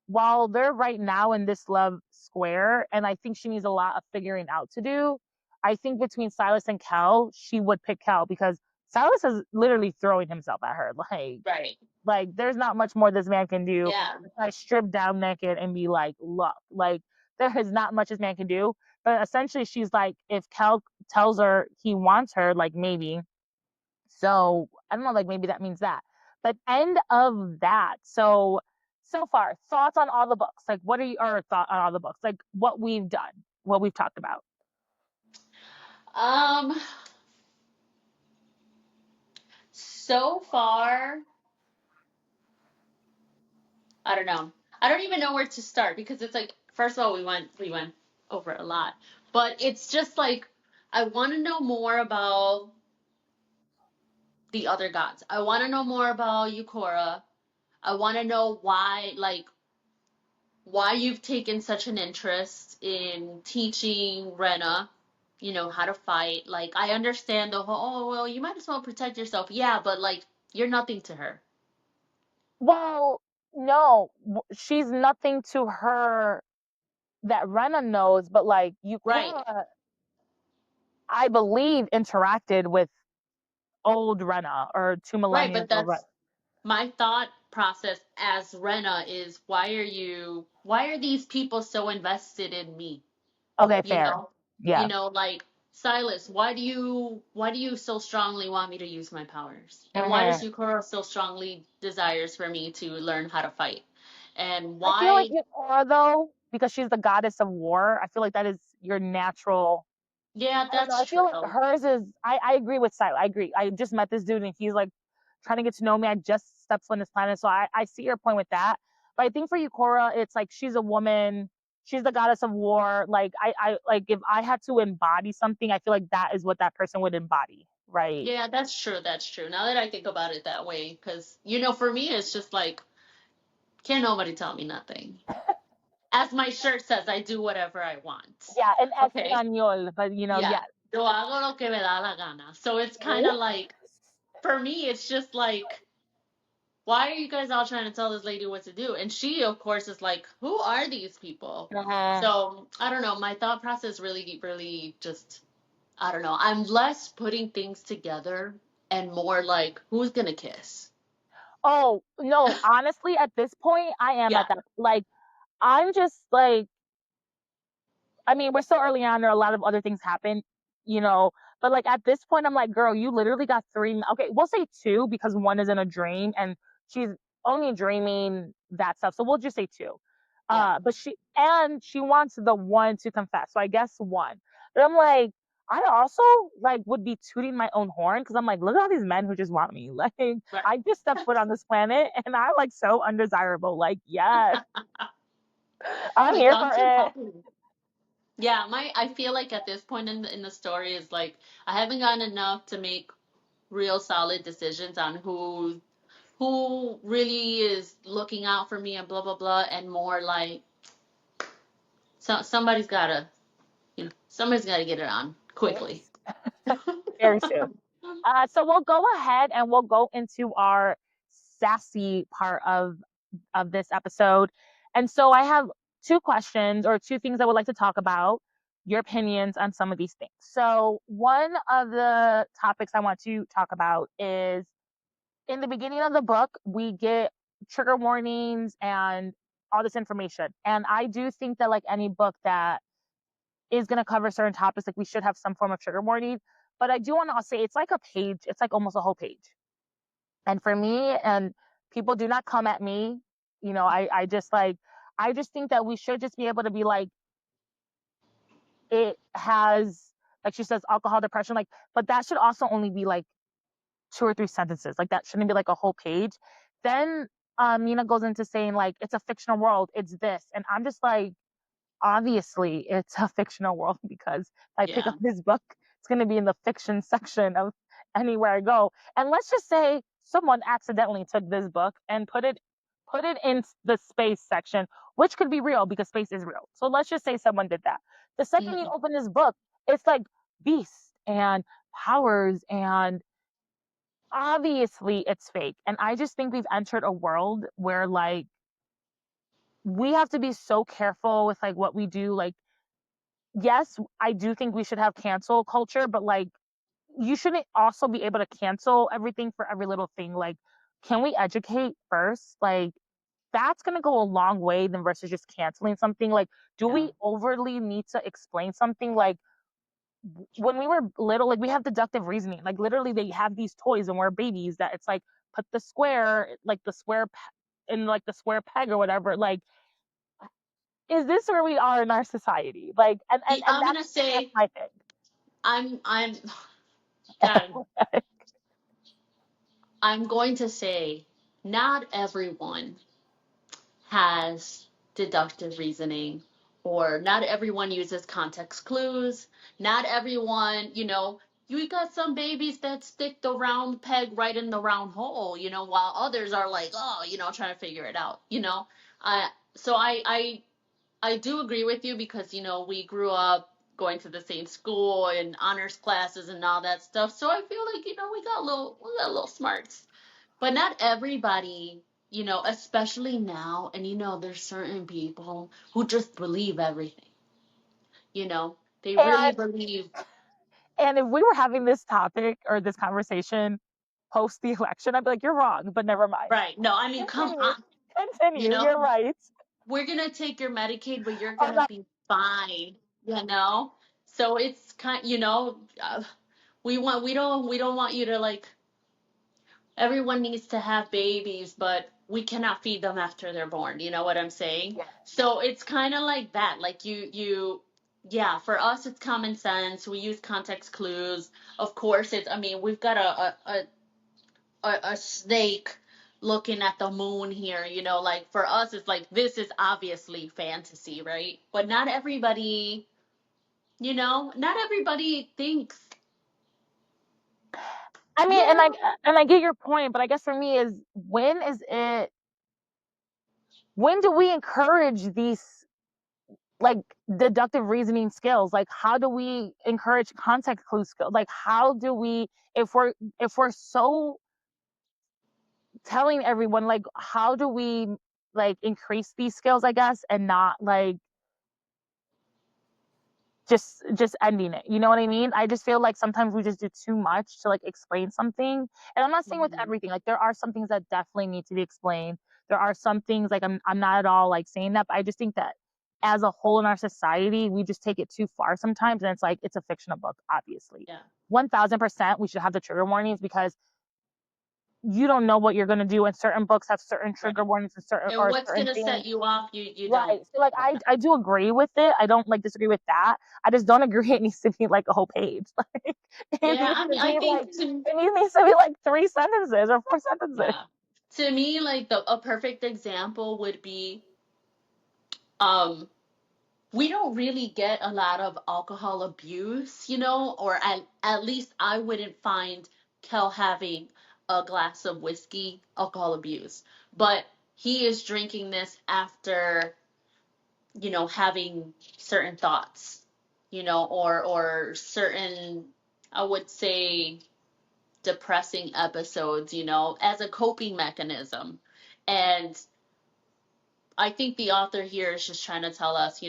while they're right now in this love square, and I think she needs a lot of figuring out to do, I think between Silas and Kel, she would pick Kel because Silas is literally throwing himself at her. Right. Like there's not much more this man can do. Yeah. I strip down naked and be like, look, like there is not much this man can do. But essentially, she's like, if Kel tells her he wants her, like maybe, so I don't know, like maybe that means that. But end of that. So far, thoughts on all the books. Like what are your thought on all the books? Like what we've done, what we've talked about. Um, so far, I don't know. I don't even know where to start because it's like first of all we went over a lot. But it's just like I want to know more about the other gods. I want to know more about Yukora. I want to know why you've taken such an interest in teaching Rena, how to fight. Like I understand the whole, oh well, you might as well protect yourself. Yeah, but like you're nothing to her. Well, no, she's nothing to her that Rena knows, but like Right. Yukora, I believe, interacted with old Rena or two Right, millennia but ago. Right. that's my thought process as Rena is why are these people so invested in me? Okay, You fair. know? Yeah. Like Silas, why do you so strongly want me to use my powers? And why does Hmm. Yukoro so strongly desires for me to learn how to fight? And I feel like why Yukora though, because she's the goddess of war, I feel like that is your natural. yeah, I don't know. that's I feel like true. hers is. I agree with Silas. I agree. I just met this dude and he's like trying to get to know me. I just stepped on this planet, so I see your point with that. But I think for Yukora, it's like she's a woman. She's the goddess of war. Like I like if I had to embody something, I feel like that is what that person would embody, right? Yeah, that's true. That's true. Now that I think about it that way, because for me, it's just like, can't nobody tell me nothing. As my shirt says, I do whatever I want. Yeah, in Okay. Espanol, but Yeah. yes. Yo hago lo que me da la gana. So it's kind Ooh. of like, for me, it's just like, why are you guys all trying to tell this lady what to do? And she, of course, is like, who are these people? Uh-huh. So I don't know. My thought process really, really just, I don't know. I'm less putting things together and more like, who's gonna kiss? Oh no, honestly, at this point, I am Yeah. at that. Like, I'm just like I mean, we're still early on. There are a lot of other things happen, you know. But like at this point, I'm like, girl, you literally got three. Okay, we'll say two because one is in a dream and she's only dreaming that stuff. So we'll just say two. Yeah. But she wants the one to confess. So I guess one. But I'm like, I also like would be tooting my own horn because I'm like, look at all these men who just want me. Like, Right. I just stepped foot on this planet and I'm like so undesirable. Like, yes, I'm Like here for I'm too it. popular. Yeah, my I feel like at this point in the story is like I haven't gotten enough to make real solid decisions on who really is looking out for me and blah blah blah, and more like somebody's gotta, somebody's gotta get it on quickly. Yes, very soon. So we'll go ahead and we'll go into our sassy part of this episode. And so I have two questions or two things I would like to talk about, your opinions on some of these things. So one of the topics I want to talk about is in the beginning of the book, we get trigger warnings and all this information. And I do think that like any book that is going to cover certain topics, like we should have some form of trigger warning. But I do want to say it's like a page, it's like almost a whole page. And for me, and people do not come at me, I just like, I just think that we should just be able to be like, it has, like she says, alcohol, depression, like, but that should also only be like two or three sentences. Like that shouldn't be like a whole page. Then Mina goes into saying like, it's a fictional world, it's this. And I'm just like, obviously it's a fictional world because if I pick Yeah. up this book, it's going to be in the fiction section of anywhere I go. And let's just say someone accidentally took this book and put it in the space section, which could be real because space is real. So let's just say someone did that. The second you Mhm. open this book, it's like beasts and powers, and obviously it's fake. And I just think we've entered a world where like we have to be so careful with like what we do. Like, yes, I do think we should have cancel culture, but like you shouldn't also be able to cancel everything for every little thing. Like, can we educate first? Like, that's going to go a long way than versus just canceling something. Like, do Yeah. we overly need to explain something? Like, when we were little, like, we have deductive reasoning. Like, literally, they have these toys when we're babies that it's like, put the square, like the square in like the square peg or whatever. Like, is this where we are in our society? Like, and I'm gonna that's say my thing. I'm God, I'm going to say not everyone has deductive reasoning, or not everyone uses context clues. Not everyone, you got some babies that stick the round peg right in the round hole, while others are like, oh, trying to figure it out, so I do agree with you because, we grew up going to the same school and honors classes and all that stuff. So I feel like, we got a little smarts. But not everybody, especially now, and there's certain people who just believe everything. They really And believe. And if we were having this topic or this conversation post the election, I'd be like, you're wrong, but never mind. Right. No, I mean, come Continue. on. You Continue. know, You're right. we're gonna take your Medicaid, but you're Oh, gonna no. be fine. You know. So it's we don't want you to like. Everyone needs to have babies, but we cannot feed them after they're born. You know what I'm saying? Yeah. So it's kind of like that. Like yeah, for us it's common sense. We use context clues. Of course, I mean, we've got a snake looking at the moon here. Like for us, it's like this is obviously fantasy, right? But not everybody, not everybody thinks. I mean, Yeah, and I get your point, but I guess for me is when do we encourage these like deductive reasoning skills? Like how do we encourage context clue skills? Like how do we if we're so telling everyone, like how do we like increase these skills, I guess, and not like just ending it, you know what I mean? I just feel like sometimes we just do too much to like explain something. And I'm not saying with mhm, everything, like there are some things that definitely need to be explained. There are some things like I'm not at all like saying that, but I just think that as a whole in our society we just take it too far sometimes, and it's like it's a fictional book, obviously. yeah, 1000% we should have the trigger warnings because you don't know what you're going to do, and certain books have certain trigger Right. warnings and And what's certain gonna things. set you off, you Right. don't. So like I do agree with it. I don't like disagree with that. I just don't agree it needs to be like a whole page. Like it Yeah, needs I to mean, I be like think to it needs to be like 3 sentences or 4 sentences. yeah, to me, like a perfect example would be um we don't really get a lot of alcohol abuse, or at least I wouldn't find Kel having a glass of whiskey alcohol abuse. But he is drinking this after, having certain thoughts, or certain, I would say, depressing episodes, as a coping mechanism. And I think the author here is just trying to tell us,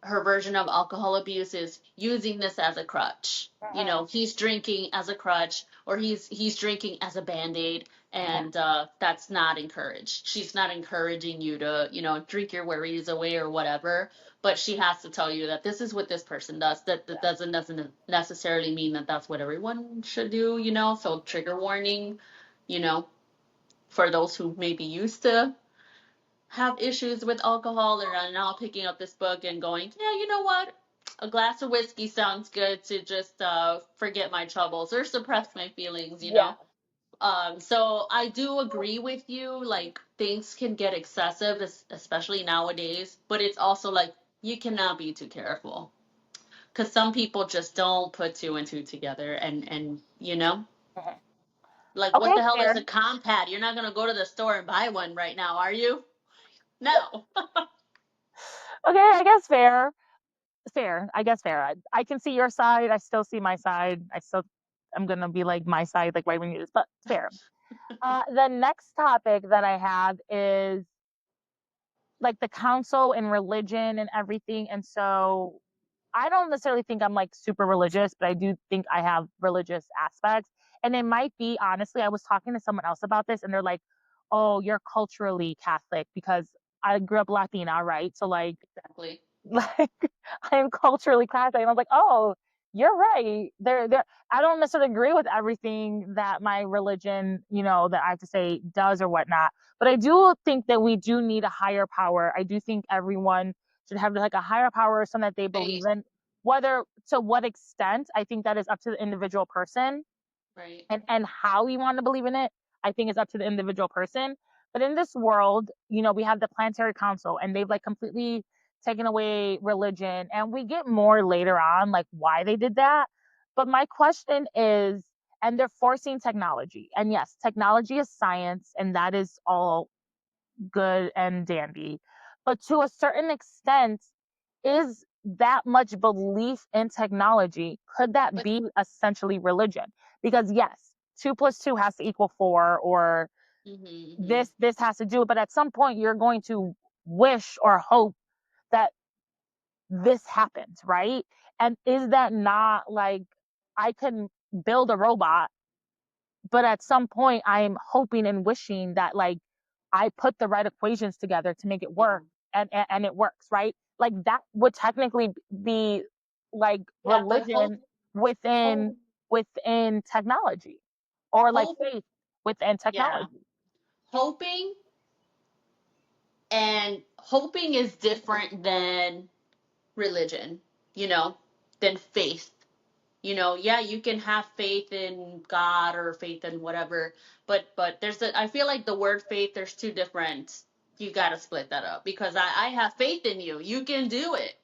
her version of alcohol abuse is using this as a crutch. Mhm, He's drinking as a crutch, or he's drinking as a band-aid, mhm. and that's not encouraged. She's not encouraging you to, drink your worries away or whatever, but she has to tell you that this is what this person does. That doesn't necessarily mean that that's what everyone should do, So trigger warning, you know, for those who may be used to have issues with alcohol and are now picking up this book and going, yeah, you know what? A glass of whiskey sounds good to just forget my troubles or suppress my feelings. Yeah. So I do agree with you. Like, things can get excessive, especially nowadays, but it's also like you cannot be too careful because some people just don't put two and two together. And Mhm. like, what Okay, the hell is fair. a compad? You're not going to go to the store and buy one right now, are you? No. Okay, I guess fair. Fair. I guess fair. I can see your side. I still see my side. I'm gonna be like my side, like right when you just, but fair. The next topic that I have is like the council and religion and everything. And so I don't necessarily think I'm like super religious, but I do think I have religious aspects. And it might be, honestly, I was talking to someone else about this and they're like, oh, you're culturally Catholic because I grew up Latina, right? So like Exactly. like I am culturally classic. And I was like, oh, you're right. I don't necessarily agree with everything that my religion, that I have to say does or whatnot. But I do think that we do need a higher power. I do think everyone should have like a higher power, something that they believe Faith, in. Whether to what extent, I think that is up to the individual person right? and how you want to believe in it. I think it's up to the individual person. But in this world, we have the planetary council and they've like completely taken away religion, and we get more later on like why they did that. But my question is, and they're forcing technology, and yes, technology is science and that is all good and dandy. But to a certain extent, is that much belief in technology, could that But be essentially religion? Because yes, 2 plus 2 has to equal 4, or mm-hmm. this has to do it. But at some point, you're going to wish or hope that this happens, right? And is that not like I can build a robot, but at some point I'm hoping and wishing that like I put the right equations together to make it Yeah, work, and it works, right? Like that would technically be like yeah. But religion hope, within technology, or like hope, faith within yeah, technology. hoping and hoping is different than religion, you know, than faith. Yeah, you can have faith in God or faith in whatever, but I feel like the word faith, there's two different. You got to split that up because I have faith in you. You can do it.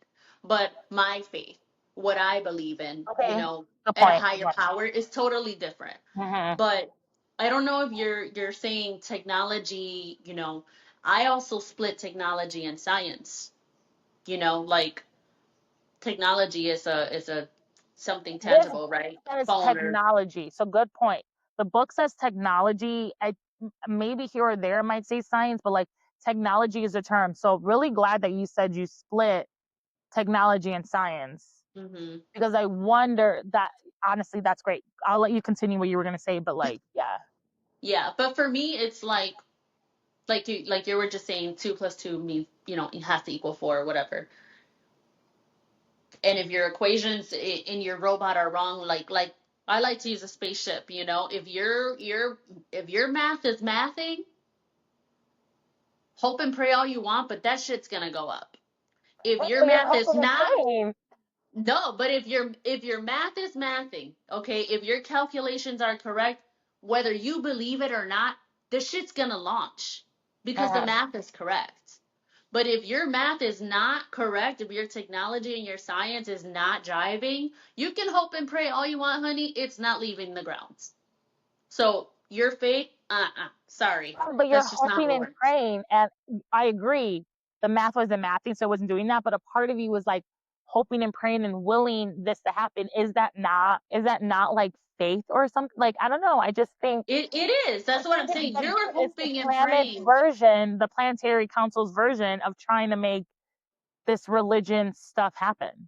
But my faith, what I believe in, Okay, good and a point. Good higher point. power is totally different. Mm-hmm. But I don't know if you're saying technology, I also split technology and science. Like, technology is a something This tangible, right? A says phone or technology, so good point. The book says technology. Maybe here or there it might say science, but like technology is a term. So really glad that you said you split technology and science, hmm because I wonder that, honestly, that's great. I'll let you continue what you were gonna say, but like, yeah. yeah. But for me, it's like you were just saying, 2 plus 2 means it has to equal 4 or whatever. And if your equations in your robot are wrong, like I like to use a spaceship, you know. If your math is mathing, hope and pray all you want, but that shit's gonna go up. If your But you're math is hoping and not, praying. no, but if your math is mathing, okay, if your calculations are correct, whether you believe it or not, the shit's gonna launch because the Uh-huh. math is correct. But if your math is not correct, if your technology and your science is not driving, you can hope and pray all you want, honey. It's not leaving the grounds. So your faith, sorry, But you're that's just not hoping what and works. praying, and I agree. The math wasn't mathing, so it wasn't doing that. But a part of you was like hoping and praying and willing this to happen. Is that not like faith or something? Like I don't know. I just think It is. I That's what I'm think saying. You're it's the hoping and planet's praying. version, the planetary council's version of trying to make this religion stuff happen.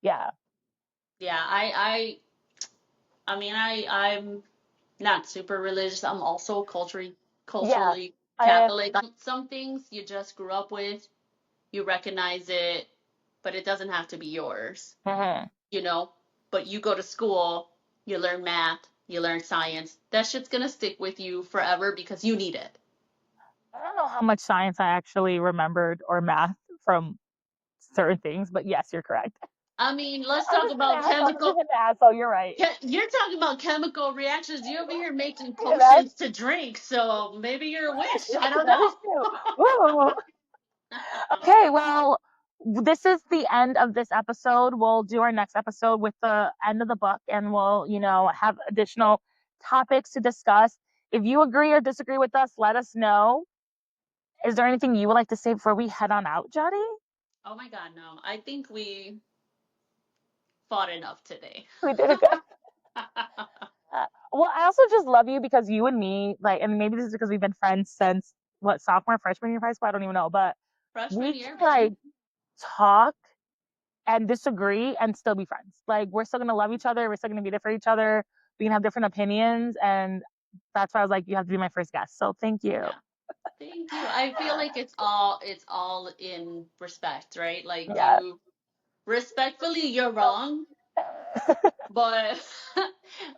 Yeah. Yeah, I mean, I'm not super religious. I'm also Yeah. culturally I Catholic. Some things you just grew up with, you recognize it, but it doesn't have to be yours, mhm. you know? But you go to school, you learn math, you learn science. That shit's gonna stick with you forever because you need it. I don't know how much science I actually remembered or math from certain things, but yes, you're correct. I mean, let's I'm talk just an about asshole. I'm just chemical. an asshole. You're right. You're talking about chemical reactions. You over here making Yeah, that's potions to drink, so maybe you're a that is witch. I true. don't That is know. true. Woo. Okay, well, this is the end of this episode. We'll do our next episode with the end of the book, and we'll, have additional topics to discuss. If you agree or disagree with us, let us know. Is there anything you would like to say before we head on out, Jody? Oh my God, no. I think we fought enough today. We did a good. Well, I also just love you because you and me, like, and maybe this is because we've been friends since what, sophomore, freshman year of high school. I don't even know, but Freshman we year, can baby. like talk and disagree and still be friends. Like we're still gonna love each other. We're still gonna be there for each other. We can have different opinions, and that's why I was like, you have to be my first guest. So thank you. Yeah. Thank you. I feel like it's all in respect, right? Like Yeah. you respectfully you're wrong, but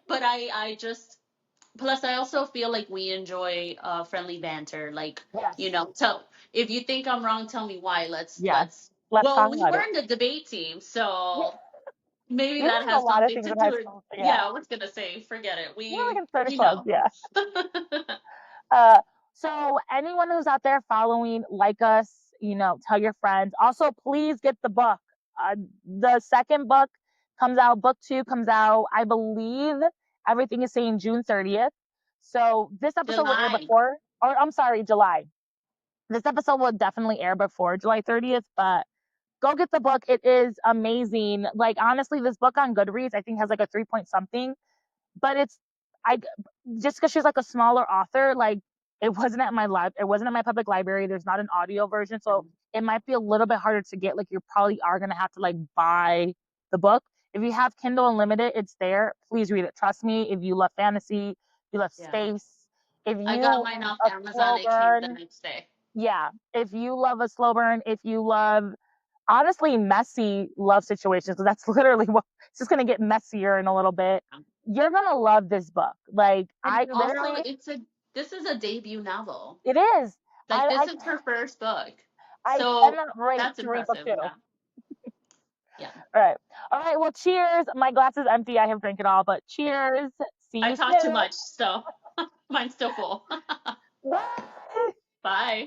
but I just plus I also feel like we enjoy friendly banter. Like, you Yes. know, tell if you think I'm wrong, tell me why. Yes. Let's Well, talk we about were it. in the debate team, Yeah. so maybe We that learned a has lot of something things to in high do with school. Yeah. yeah, I was gonna say, forget it. We're like in third We club. know. Yeah. So anyone who's out there following, like us, tell your friends. Also, please get the book. The second book comes out. Book 2 comes out. I believe everything is saying June 30th. So this episode will air July. before, or I'm sorry, July. This episode will definitely air before July 30th, but go get the book. It is amazing. Like honestly, this book on Goodreads, I think has like a 3 point something, but it's I just because she's like a smaller author, like it wasn't at my public library. There's not an audio version, so it might be a little bit harder to get. Like you probably are gonna have to like buy the book. If you have Kindle Unlimited, it's there. Please read it. Trust me. If you love fantasy, you love Yeah. space. If I you got love mine off a Amazon. slow It came the burn, next day. yeah. If you love a slow burn, if you love honestly messy love situations, because that's literally what it's just gonna get messier in a little bit. You're gonna love this book. Like And I also, literally, this is a debut novel. it is. Like this I is her first book. I So cannot wait that's to read book impressive. 2. Yeah. Yeah. All right, all right. Well, cheers. My glass is empty. I have drank it all, but cheers. See I you talk too soon. much, so mine's still full. Bye. Bye.